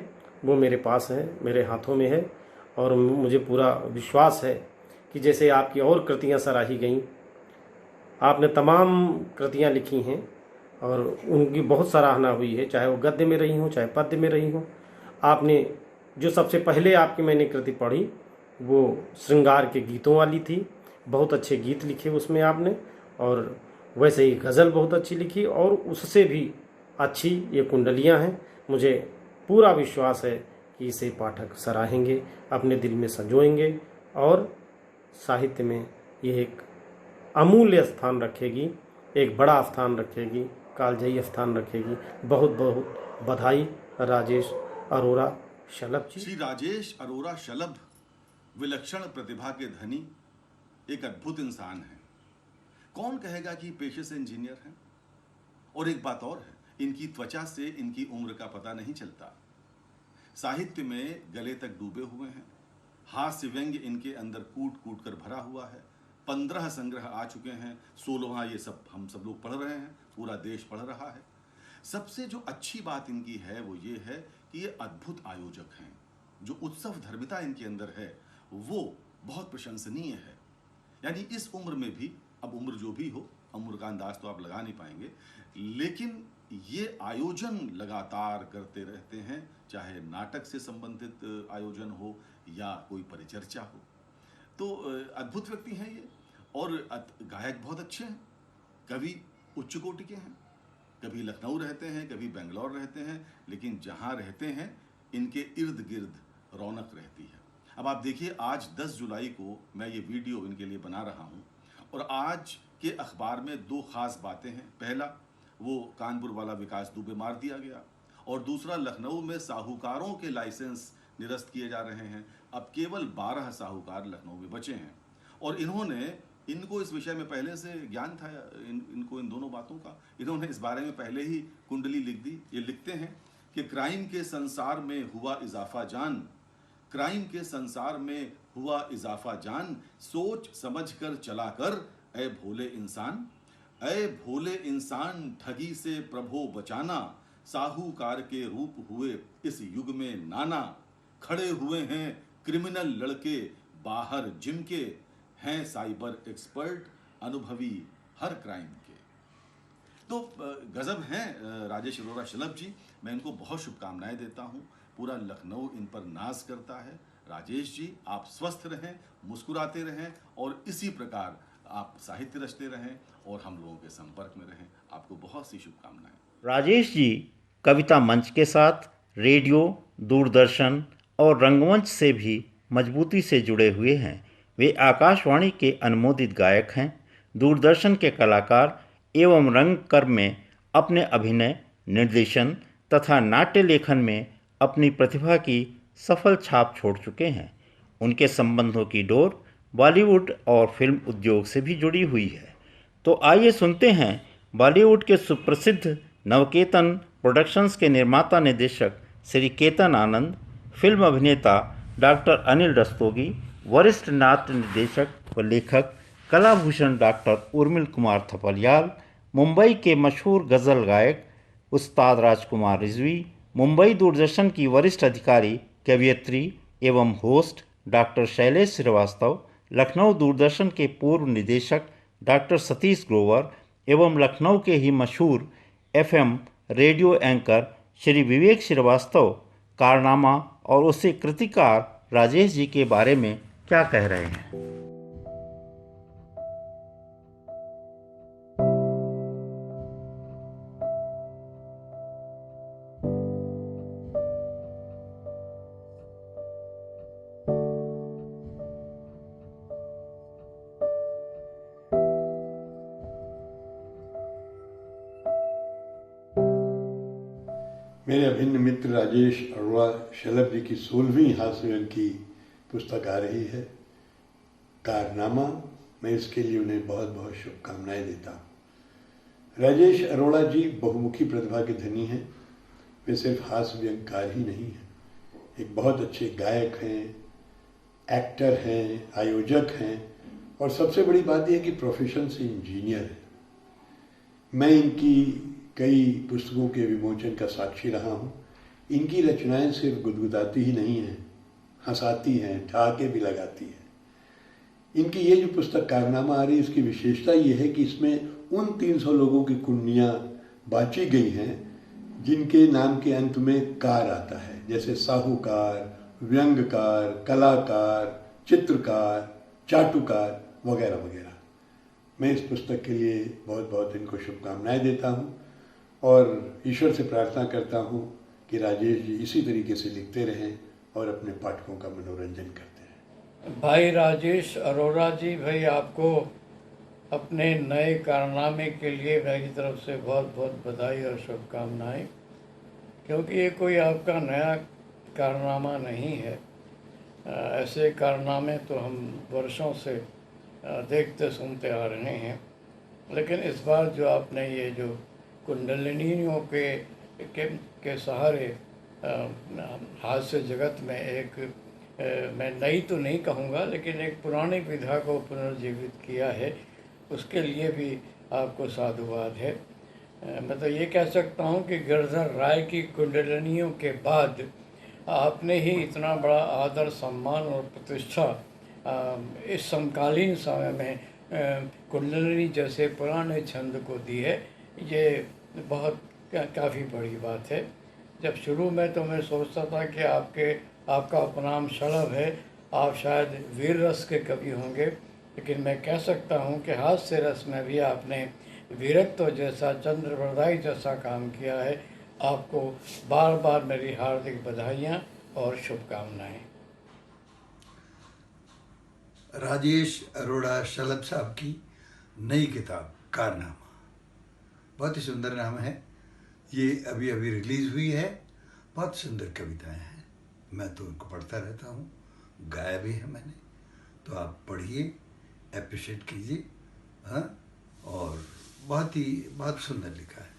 वो मेरे पास है, मेरे हाथों में है और मुझे पूरा विश्वास है कि जैसे आपकी और कृतियाँ सराही गईं, आपने तमाम कृतियाँ लिखी हैं और उनकी बहुत सराहना हुई है, चाहे वो गद्य में रही हों चाहे पद्य में रही हों। आपने जो सबसे पहले आपकी मैंने कृति पढ़ी वो श्रृंगार के गीतों वाली थी, बहुत अच्छे गीत लिखे उसमें आपने, और वैसे ही गज़ल बहुत अच्छी लिखी और उससे भी अच्छी ये कुंडलियाँ हैं। मुझे पूरा विश्वास है कि इसे पाठक सराहेंगे, अपने दिल में संजोएंगे और साहित्य में ये एक अमूल्य स्थान रखेगी, एक बड़ा स्थान रखेगी, कालजयी स्थान रखेगी। बहुत बहुत बधाई राजेश अरोरा शलभ जी। श्री राजेश अरोरा शलभ विलक्षण प्रतिभा के धनी एक अद्भुत इंसान है। कौन कहेगा कि पेशे से इंजीनियर हैं? और एक बात और है, इनकी त्वचा से इनकी उम्र का पता नहीं चलता। साहित्य में गले तक डूबे हुए हैं, हास्य व्यंग्य इनके अंदर कूट कूट कर भरा हुआ है। 15 संग्रह आ चुके हैं, 16वां ये सब हम सब लोग पढ़ रहे हैं, पूरा देश पढ़ रहा है। सबसे जो अच्छी बात इनकी है वो ये है कि ये अद्भुत आयोजक हैं। जो उत्सव धर्मिता इनके अंदर है वो बहुत प्रशंसनीय है। यानी इस उम्र में भी, अब उम्र जो भी हो, उम्र का अंदाज तो आप लगा नहीं पाएंगे, लेकिन ये आयोजन लगातार करते रहते हैं, चाहे नाटक से संबंधित आयोजन हो या कोई परिचर्चा हो। तो अद्भुत व्यक्ति हैं ये, और गायक बहुत अच्छे हैं, कवि उच्च कोटि के हैं। कभी लखनऊ रहते हैं, कभी बेंगलोर रहते हैं, लेकिन जहाँ रहते हैं इनके इर्द गिर्द रौनक रहती है। अब आप देखिए, आज 10 जुलाई को मैं ये वीडियो इनके लिए बना रहा हूँ और आज के अखबार में 2 खास बातें हैं। पहला, वो कानपुर वाला विकास दुबे मार दिया गया, और दूसरा, लखनऊ में साहूकारों के लाइसेंस निरस्त किए जा रहे हैं। अब केवल 12 साहूकार लखनऊ में बचे हैं, और इनको इस विषय में पहले से ज्ञान था, इनको इन दोनों बातों का। इन्होंने इस बारे में पहले ही कुंडली लिख दी। ये लिखते हैं कि क्राइम के संसार में हुआ इजाफा जान, क्राइम के संसार में हुआ इजाफा जान, सोच समझ कर चला कर ऐ भोले इंसान, ऐ भोले इंसान, ठगी से प्रभो बचाना, साहूकार के रूप हुए इस युग में नाना, खड़े हुए हैं क्रिमिनल लड़के बाहर जिम के, हैं साइबर एक्सपर्ट अनुभवी हर क्राइम के। तो गजब हैं राजेश अरोरा शलभ जी, मैं इनको बहुत शुभकामनाएं देता हूं। पूरा लखनऊ इन पर नाज करता है। राजेश जी, आप स्वस्थ रहें, मुस्कुराते रहें और इसी प्रकार आप साहित्य रचते रहें और हम लोगों के संपर्क में रहें। आपको बहुत सी शुभकामनाएं। राजेश जी कविता मंच के साथ रेडियो, दूरदर्शन और रंगमंच से भी मजबूती से जुड़े हुए हैं। वे आकाशवाणी के अनुमोदित गायक हैं, दूरदर्शन के कलाकार एवं रंगकर्म में अपने अभिनय, निर्देशन तथा नाट्य लेखन में अपनी प्रतिभा की सफल छाप छोड़ चुके हैं। उनके संबंधों की डोर बॉलीवुड और फिल्म उद्योग से भी जुड़ी हुई है। तो आइए सुनते हैं बॉलीवुड के सुप्रसिद्ध नवकेतन प्रोडक्शंस के निर्माता निर्देशक श्री केतन आनंद, फिल्म अभिनेता डॉक्टर अनिल रस्तोगी, वरिष्ठ नाट्य निर्देशक व लेखक कलाभूषण डॉक्टर उर्मिल कुमार थपलियाल, मुंबई के मशहूर गज़ल गायक उस्ताद राजकुमार रिजवी, मुंबई दूरदर्शन की वरिष्ठ अधिकारी, कवियत्री एवं होस्ट डॉक्टर शैलेश श्रीवास्तव, लखनऊ दूरदर्शन के पूर्व निदेशक डॉक्टर सतीश ग्रोवर एवं लखनऊ के ही मशहूर FM radio anchor Shri Vivek Srivastava कारनामा और उससे कृतिकार राजेश जी के बारे में क्या कह रहे हैं। मेरे अभिन्न मित्र राजेश अरोरा शलभ जी की 16वीं हास्य व्यंग्य की पुस्तक आ रही है, कारनामा। मैं इसके लिए उन्हें बहुत बहुत शुभकामनाएं देता हूँ। राजेश अरोड़ा जी बहुमुखी प्रतिभा के धनी हैं। वे सिर्फ हास्य व्यंग्यकार ही नहीं हैं, एक बहुत अच्छे गायक हैं, एक्टर हैं, आयोजक हैं, और सबसे बड़ी बात यह कि प्रोफेशन से इंजीनियर हैं। मैं इनकी कई पुस्तकों के विमोचन का साक्षी रहा हूँ। इनकी रचनाएं सिर्फ गुदगुदाती ही नहीं हैं, हंसाती हैं, ठहाके भी लगाती हैं। इनकी ये जो पुस्तक कारनामा आ रही है, इसकी विशेषता ये है कि इसमें उन 300 लोगों की कुंडलियाँ बाँची गई हैं जिनके नाम के अंत में कार आता है, जैसे साहूकार, व्यंग्यकार, कलाकार, चित्रकार, चाटुकार वगैरह वगैरह। मैं इस पुस्तक के लिए बहुत बहुत इनको शुभकामनाएं देता हूं और ईश्वर से प्रार्थना करता हूं कि राजेश जी इसी तरीके से लिखते रहें और अपने पाठकों का मनोरंजन करते रहें। भाई राजेश अरोड़ा जी, भाई आपको अपने नए कारनामे के लिए मेरी तरफ से बहुत बहुत बधाई और शुभकामनाएं, क्योंकि ये कोई आपका नया कारनामा नहीं है। ऐसे कारनामे तो हम वर्षों से देखते सुनते आ रहे हैं, लेकिन इस बार जो आपने ये जो कुंडलिनियों के सहारे हास्य जगत में एक मैं नई तो नहीं कहूँगा, लेकिन एक पुरानी विधा को पुनर्जीवित किया है, उसके लिए भी आपको साधुवाद है। मैं तो ये कह सकता हूँ कि गिरधर राय की कुंडलिनियों के बाद आपने ही इतना बड़ा आदर, सम्मान और प्रतिष्ठा इस समकालीन समय में कुंडलिनी जैसे पुराने छंद को दी है। ये बहुत काफ़ी बड़ी बात है। जब शुरू में तो मैं सोचता था कि आपका उपनाम शलभ है, आप शायद वीर रस के कवि होंगे, लेकिन मैं कह सकता हूँ कि हास्य रस में भी आपने वीरत्व जैसा, चंद्रवरदाई जैसा काम किया है। आपको बार बार मेरी हार्दिक बधाइयाँ और शुभकामनाएं। राजेश अरोड़ा शलभ साहब की नई किताब कारनामा, बहुत ही सुंदर नाम है। ये अभी अभी रिलीज़ हुई है। बहुत सुंदर कविताएं हैं, मैं तो उनको पढ़ता रहता हूँ, गाया भी है मैंने। तो आप पढ़िए, एप्रिशिएट कीजिए। हाँ, और बहुत सुंदर लिखा है,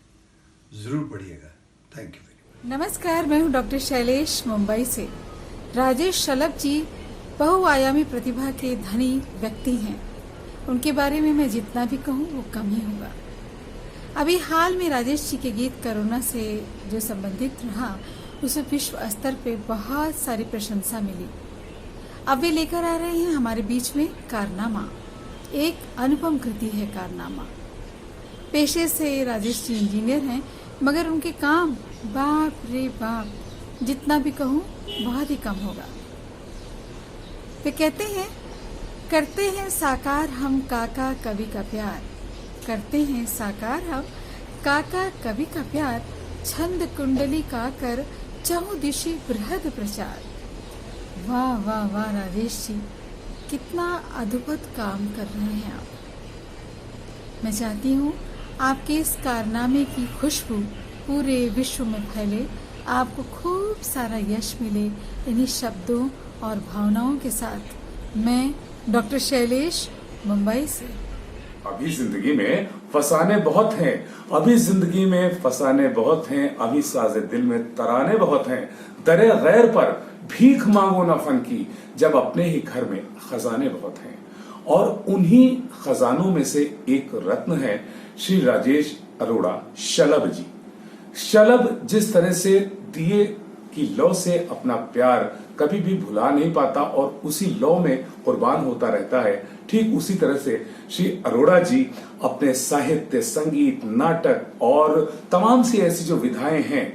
ज़रूर पढ़िएगा। Thank you very much. नमस्कार, मैं हूँ डॉक्टर शैलेश, मुंबई से। राजेश शलभ जी बहुआयामी प्रतिभा के धनी व्यक्ति हैं। उनके बारे में मैं जितना भी कहूँ वो कम ही होगा। अभी हाल में राजेश जी के गीत कोरोना से जो संबंधित रहा, उसे विश्व स्तर पे बहुत सारी प्रशंसा मिली। अब वे लेकर आ रहे हैं हमारे बीच में कारनामा। एक अनुपम कृति है कारनामा। पेशे से राजेश जी इंजीनियर हैं, मगर उनके काम बाप रे बाप, जितना भी कहूँ बहुत ही कम होगा। वे कहते हैं, करते हैं साकार हम काका कवि का प्यार, करते हैं साकार हम काका कवि का प्यार, छंद कुंडली का कर चहुदिशी बृहद प्रचार। वाह वाह वाह राजेश जी, कितना अद्भुत काम कर रहे हैं आप। मैं चाहती हूँ आपके इस कारनामे की खुशबू पूरे विश्व में फैले, आपको खूब सारा यश मिले इन्हीं शब्दों और भावनाओं के साथ। मैं डॉक्टर शैलेश, मुंबई से। अभी जिंदगी में फसाने बहुत हैं, अभी जिंदगी में फसाने बहुत हैं, अभी साजे दिल में तराने बहुत हैं। दरे गैर पर भीख मांगो ना फन की, जब अपने ही घर में खजाने बहुत हैं। और उन्हीं खजानों में से एक रत्न है श्री राजेश अरोड़ा शलभ जी। शलभ जिस तरह से दिए की लौ से अपना प्यार कभी भी भुला नहीं पाता और उसी लौ में कुर्बान होता रहता है, ठीक उसी तरह से श्री अरोड़ा जी अपने साहित्य, संगीत, नाटक और तमाम सी ऐसी जो विधाएं हैं,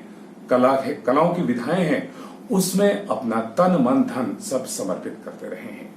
कलाओं की विधाएं हैं, उसमें अपना तन मन धन सब समर्पित करते रहे हैं।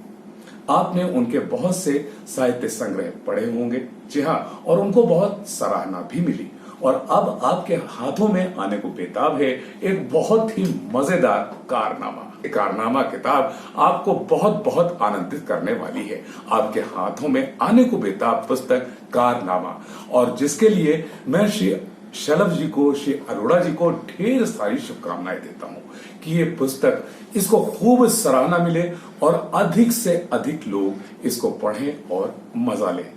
आपने उनके बहुत से साहित्य संग्रह पढ़े होंगे, जी हाँ, और उनको बहुत सराहना भी मिली। और अब आपके हाथों में आने को बेताब है एक बहुत ही मजेदार कारनामा। कारनामा किताब आपको बहुत बहुत आनंदित करने वाली है। आपके हाथों में आने को बेताब पुस्तक कारनामा, और जिसके लिए मैं श्री शलभ जी को, श्री अरोड़ा जी को ढेर सारी शुभकामनाएं देता हूँ कि ये पुस्तक, इसको खूब सराहना मिले और अधिक से अधिक लोग इसको पढ़ें और मजा लें।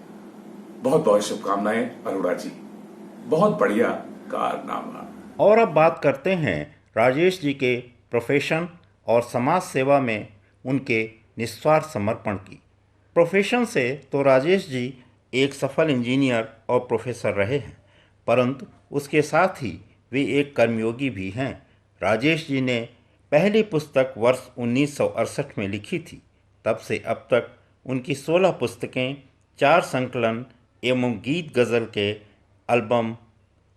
बहुत बहुत शुभकामनाएं अरोड़ा जी, बहुत बढ़िया कारनामा। और अब बात करते हैं राजेश जी के प्रोफेशन और समाज सेवा में उनके निस्वार्थ समर्पण की। प्रोफेशन से तो राजेश जी एक सफल इंजीनियर और प्रोफेसर रहे हैं, परंतु उसके साथ ही वे एक कर्मयोगी भी हैं। राजेश जी ने पहली पुस्तक वर्ष 1968 में लिखी थी। तब से अब तक उनकी 16 पुस्तकें, 4 संकलन एवं गीत गज़ल के एल्बम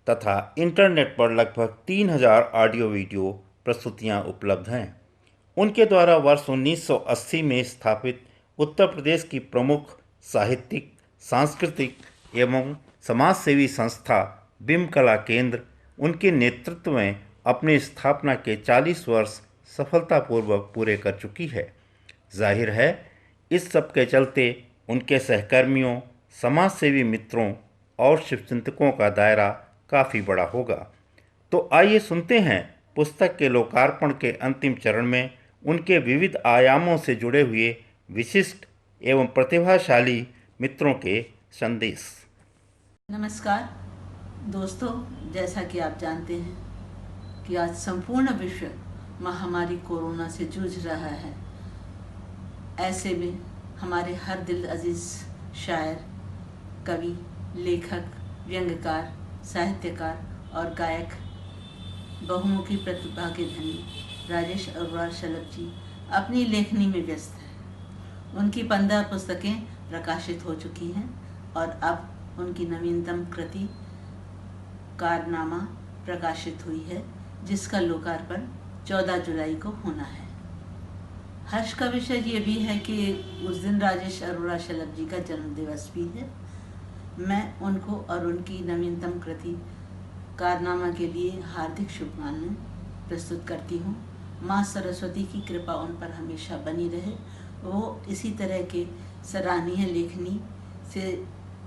तथा इंटरनेट पर लगभग 3000 ऑडियो वीडियो प्रस्तुतियां उपलब्ध हैं। उनके द्वारा वर्ष 1980 में स्थापित उत्तर प्रदेश की प्रमुख साहित्यिक, सांस्कृतिक एवं समाजसेवी संस्था बिंब कला केंद्र उनके नेतृत्व में अपनी स्थापना के 40 वर्ष सफलतापूर्वक पूरे कर चुकी है। जाहिर है इस सब के चलते उनके सहकर्मियों, समाजसेवी मित्रों और शिवचिंतकों का दायरा काफ़ी बड़ा होगा। तो आइए सुनते हैं पुस्तक के लोकार्पण के अंतिम चरण में उनके विविध आयामों से जुड़े हुए विशिष्ट एवं प्रतिभाशाली मित्रों के संदेश। नमस्कार दोस्तों, जैसा कि आप जानते हैं कि आज संपूर्ण विश्व महामारी कोरोना से जूझ रहा है। ऐसे में हमारे हर दिल अजीज शायर, कवि, लेखक, व्यंग्यकार, साहित्यकार और गायक, बहुमुखी प्रतिभा के धनी राजेश अरोड़ा शलभ जी अपनी लेखनी में व्यस्त हैं। उनकी 15 पुस्तकें प्रकाशित हो चुकी हैं और अब उनकी नवीनतम कृति कारनामा प्रकाशित हुई है, जिसका लोकार्पण 14 जुलाई को होना है। हर्ष का विषय ये भी है कि उस दिन राजेश अरोड़ा शलभ जी का जन्मदिवस भी है। मैं उनको और उनकी नवीनतम कृति कारनामा के लिए हार्दिक शुभकामनाएं प्रस्तुत करती हूँ। माँ सरस्वती की कृपा उन पर हमेशा बनी रहे। वो इसी तरह के सराहनीय लेखनी से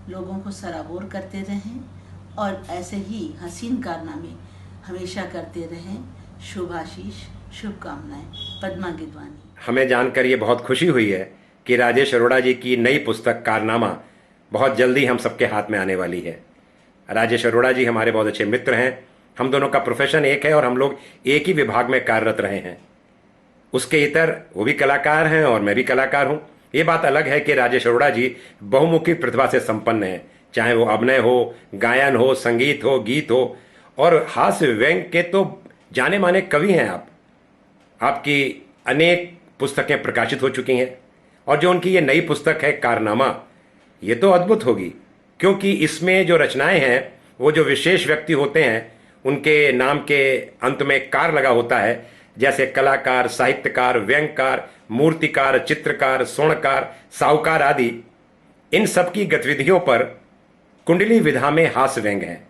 लोगों को सराबोर करते रहें और ऐसे ही हसीन कारनामे हमेशा करते रहें। शुभाशीष, शुभकामनाएं। पद्मा गिदवानी। हमें जानकर ये बहुत खुशी हुई है कि राजेश अरोड़ा जी की नई पुस्तक कारनामा बहुत जल्दी हम सबके हाथ में आने वाली है। राजेश अरोड़ा जी हमारे बहुत अच्छे मित्र हैं। हम दोनों का प्रोफेशन एक है और हम लोग एक ही विभाग में कार्यरत रहे हैं। उसके इतर वो भी कलाकार हैं और मैं भी कलाकार हूँ। ये बात अलग है कि राजेश अरोड़ा जी बहुमुखी प्रतिभा से संपन्न हैं, चाहे वो अभिनय हो, गायन हो, संगीत हो, गीत हो और हास्य व्यंग्य के तो जाने माने कवि हैं आप। आपकी अनेक पुस्तकें प्रकाशित हो चुकी हैं और जो उनकी ये नई पुस्तक है कारनामा, ये तो अद्भुत होगी, क्योंकि इसमें जो रचनाएं हैं वो जो विशेष व्यक्ति होते हैं उनके नाम के अंत में कार लगा होता है, जैसे कलाकार, साहित्यकार, व्यंग्यकार, मूर्तिकार, चित्रकार, स्वर्णकार, साहूकार आदि। इन सब की गतिविधियों पर कुंडली विधा में हास्य व्यंग्य है।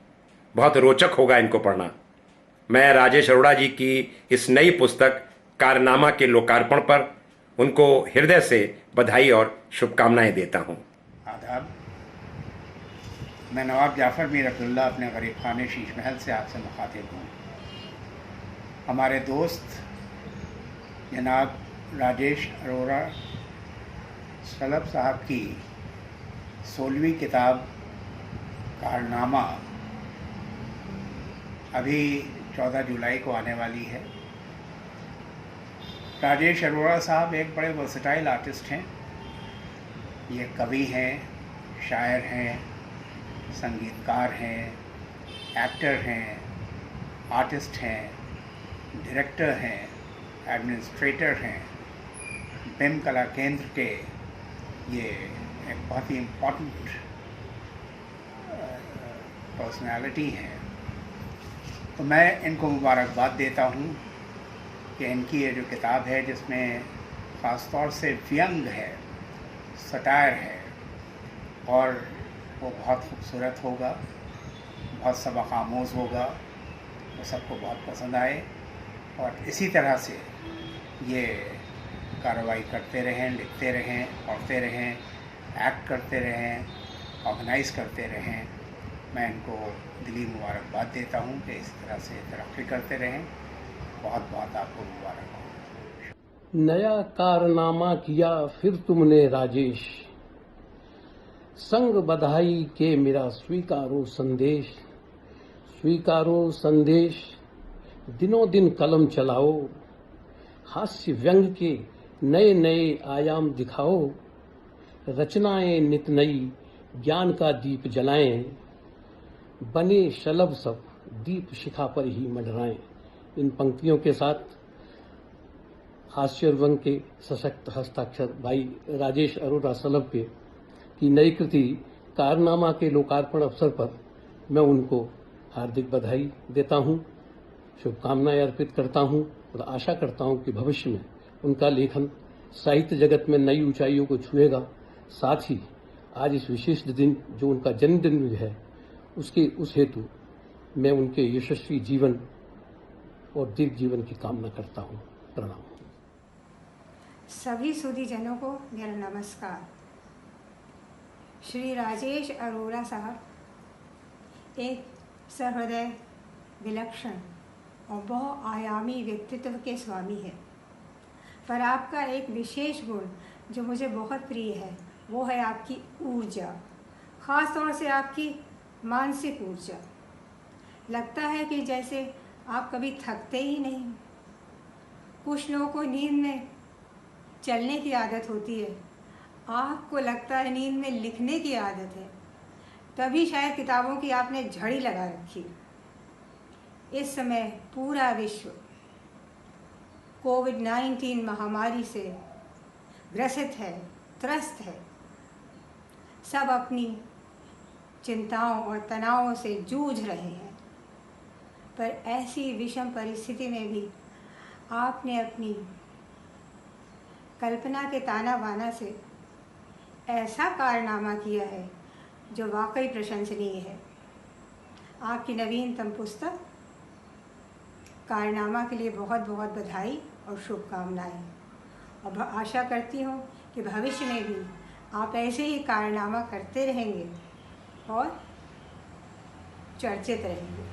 बहुत रोचक होगा इनको पढ़ना। मैं राजेश अरोड़ा जी की इस नई पुस्तक कारनामा के लोकार्पण पर उनको हृदय से बधाई और शुभकामनाएं देता हूं। आदाब, मैं नवाब जाफ़र मीर अब्दुल्ला अपने गरीब खाने शीश महल से आपसे मुखातिब हूँ। हमारे दोस्त जनाब राजेश अरोड़ा शलभ साहब की 16वीं किताब कारनामा अभी 14 जुलाई को आने वाली है। राजेश अरोड़ा साहब एक बड़े वर्सेटाइल आर्टिस्ट हैं। ये कवि हैं, शायर हैं, संगीतकार हैं, एक्टर हैं, आर्टिस्ट हैं, डायरेक्टर हैं, एडमिनिस्ट्रेटर हैं। बिंब कला केंद्र के ये एक बहुत ही इम्पोर्टेंट पर्सनालिटी हैं। तो मैं इनको मुबारकबाद देता हूँ कि इनकी ये जो किताब है, जिसमें ख़ास तौर से व्यंग है, सटायर है और वो बहुत खूबसूरत होगा, बहुत सबक आमोज़ होगा, वो सबको बहुत पसंद आए और इसी तरह से ये कार्रवाई करते रहें, लिखते रहें, पढ़ते रहें, एक्ट करते रहें, ऑर्गेनाइज करते रहें। मैं इनको दिली मुबारकबाद देता हूँ कि इस तरह से तरक्की करते रहें। बहुत बहुत आपको मुबारक हो। नया कारनामा किया फिर तुमने राजेश, संग बधाई के मेरा स्वीकारो संदेश। स्वीकारो संदेश, दिनों दिन कलम चलाओ, हास्य व्यंग के नए नए आयाम दिखाओ। रचनाएं नित नई ज्ञान का दीप जलाएं, बने शलभ सब दीप शिखा पर ही मंडराएं। इन पंक्तियों के साथ हास्य और व्यंग के सशक्त हस्ताक्षर भाई राजेश अरोरा सलभ के की नई कृति कारनामा के लोकार्पण अवसर पर मैं उनको हार्दिक बधाई देता हूं, शुभकामनाएं अर्पित करता हूं और आशा करता हूं कि भविष्य में उनका लेखन साहित्य जगत में नई ऊंचाइयों को छुएगा। साथ ही आज इस विशिष्ट दिन जो उनका जन्मदिन भी है उस हेतु मैं उनके यशस्वी जीवन और दीर्घ जीवन की कामना करता हूं। प्रणाम। सभी सुधीजनों को मेरा नमस्कार। श्री राजेश अरोरा साहब एक सहृदय, विलक्षण और बहुआयामी व्यक्तित्व के स्वामी हैं, पर आपका एक विशेष गुण जो मुझे बहुत प्रिय है वो है आपकी ऊर्जा, ख़ास तौर से आपकी मानसिक ऊर्जा। लगता है कि जैसे आप कभी थकते ही नहीं। कुछ लोगों को नींद में चलने की आदत होती है, आपको लगता है नींद में लिखने की आदत है, तभी शायद किताबों की आपने झड़ी लगा रखी। इस समय पूरा विश्व कोविड-19 महामारी से ग्रसित है, त्रस्त है। सब अपनी चिंताओं और तनावों से जूझ रहे हैं, पर ऐसी विषम परिस्थिति में भी आपने अपनी कल्पना के ताना बाना से ऐसा कारनामा किया है जो वाकई प्रशंसनीय है। आपकी नवीनतम पुस्तक कारनामा के लिए बहुत बहुत बधाई और शुभकामनाएं, और आशा करती हूँ कि भविष्य में भी आप ऐसे ही कारनामा करते रहेंगे और चर्चित रहेंगे।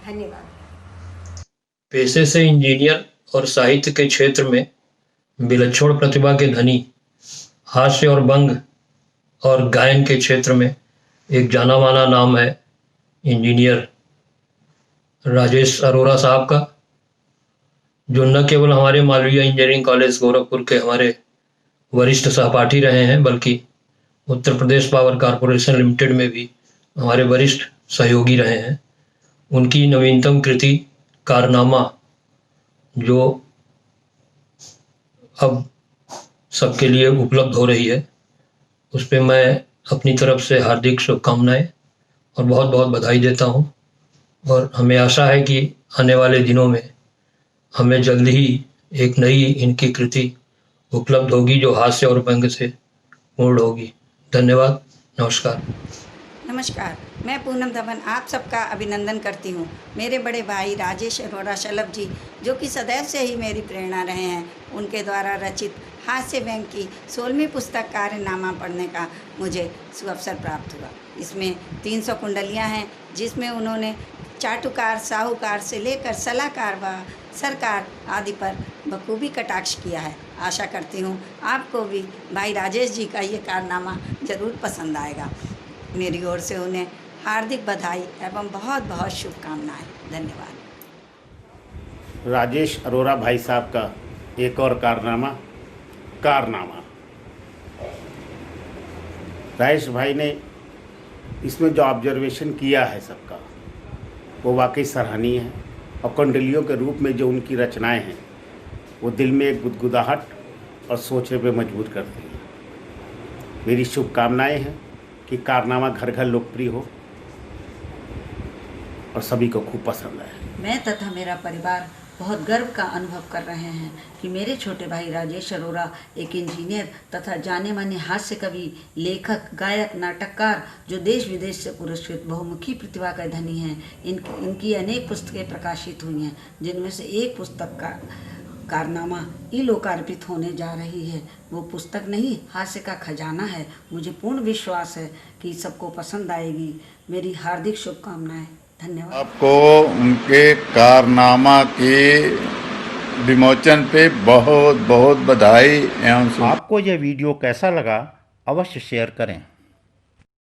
धन्यवाद। पेशे से इंजीनियर और साहित्य के क्षेत्र में विलक्षण प्रतिभा के धनी, हास्य और व्यंग और गायन के क्षेत्र में एक जाना माना नाम है इंजीनियर राजेश अरोरा साहब का, जो न केवल हमारे मालवीय इंजीनियरिंग कॉलेज गोरखपुर के हमारे वरिष्ठ सहपाठी रहे हैं, बल्कि Uttar Pradesh power corporation limited में भी हमारे वरिष्ठ सहयोगी रहे हैं। उनकी नवीनतम कृति कारनामा, जो अब सबके लिए उपलब्ध हो रही है, उस पर मैं अपनी तरफ से हार्दिक शुभकामनाएं और बहुत बहुत बधाई देता हूं, और हमें आशा है कि आने वाले दिनों में हमें जल्द ही एक नई इनकी कृति उपलब्ध होगी जो हास्य और व्यंग से पूर्ण होगी। धन्यवाद। नमस्कार। नमस्कार, मैं पूनम धवन आप सबका अभिनंदन करती हूँ। मेरे बड़े भाई राजेश अरोरा शलभ जी, जो कि सदैव से ही मेरी प्रेरणा रहे हैं, उनके द्वारा रचित हास्य व्यंग की 16वीं पुस्तक कारनामा पढ़ने का मुझे सुअवसर प्राप्त हुआ। इसमें 300 कुंडलियाँ हैं, जिसमें उन्होंने चाटुकार, साहूकार से लेकर सलाहकार व सरकार आदि पर बखूबी कटाक्ष किया है। आशा करती हूँ आपको भी भाई राजेश जी का ये कारनामा ज़रूर पसंद आएगा। मेरी ओर से उन्हें हार्दिक बधाई एवं बहुत बहुत शुभकामनाएं। धन्यवाद। राजेश अरोरा भाई साहब का एक और कारनामा राजेश भाई ने इसमें जो ऑब्जर्वेशन किया है सबका, वो वाकई सराहनीय है, और कुंडलियों के रूप में जो उनकी रचनाएं हैं वो दिल में एक गुदगुदाहट और सोचने पे मजबूर करती हैं। मेरी शुभकामनाएं हैं कि कारनामा घर घर लोकप्रिय हो और सभी को खूब पसंद आए। मैं तथा मेरा परिवार बहुत गर्व का अनुभव कर रहे हैं कि मेरे छोटे भाई राजेश अरोरा एक इंजीनियर तथा जाने माने हास्य कवि, लेखक, गायक, नाटककार, जो देश विदेश से पुरस्कृत बहुमुखी प्रतिभा का धनी हैं। इनकी अनेक पुस्तकें प्रकाशित हुई हैं, जिनमें से एक पुस्तक का कारनामा ई लोकार्पित होने जा रही है। वो पुस्तक नहीं, हास्य का खजाना है। मुझे पूर्ण विश्वास है कि सबको पसंद आएगी। मेरी हार्दिक शुभकामनाएं। धन्यवाद। आपको उनके कारनामा के विमोचन पे बहुत बहुत बधाई एवं आपको यह वीडियो कैसा लगा अवश्य शेयर करें।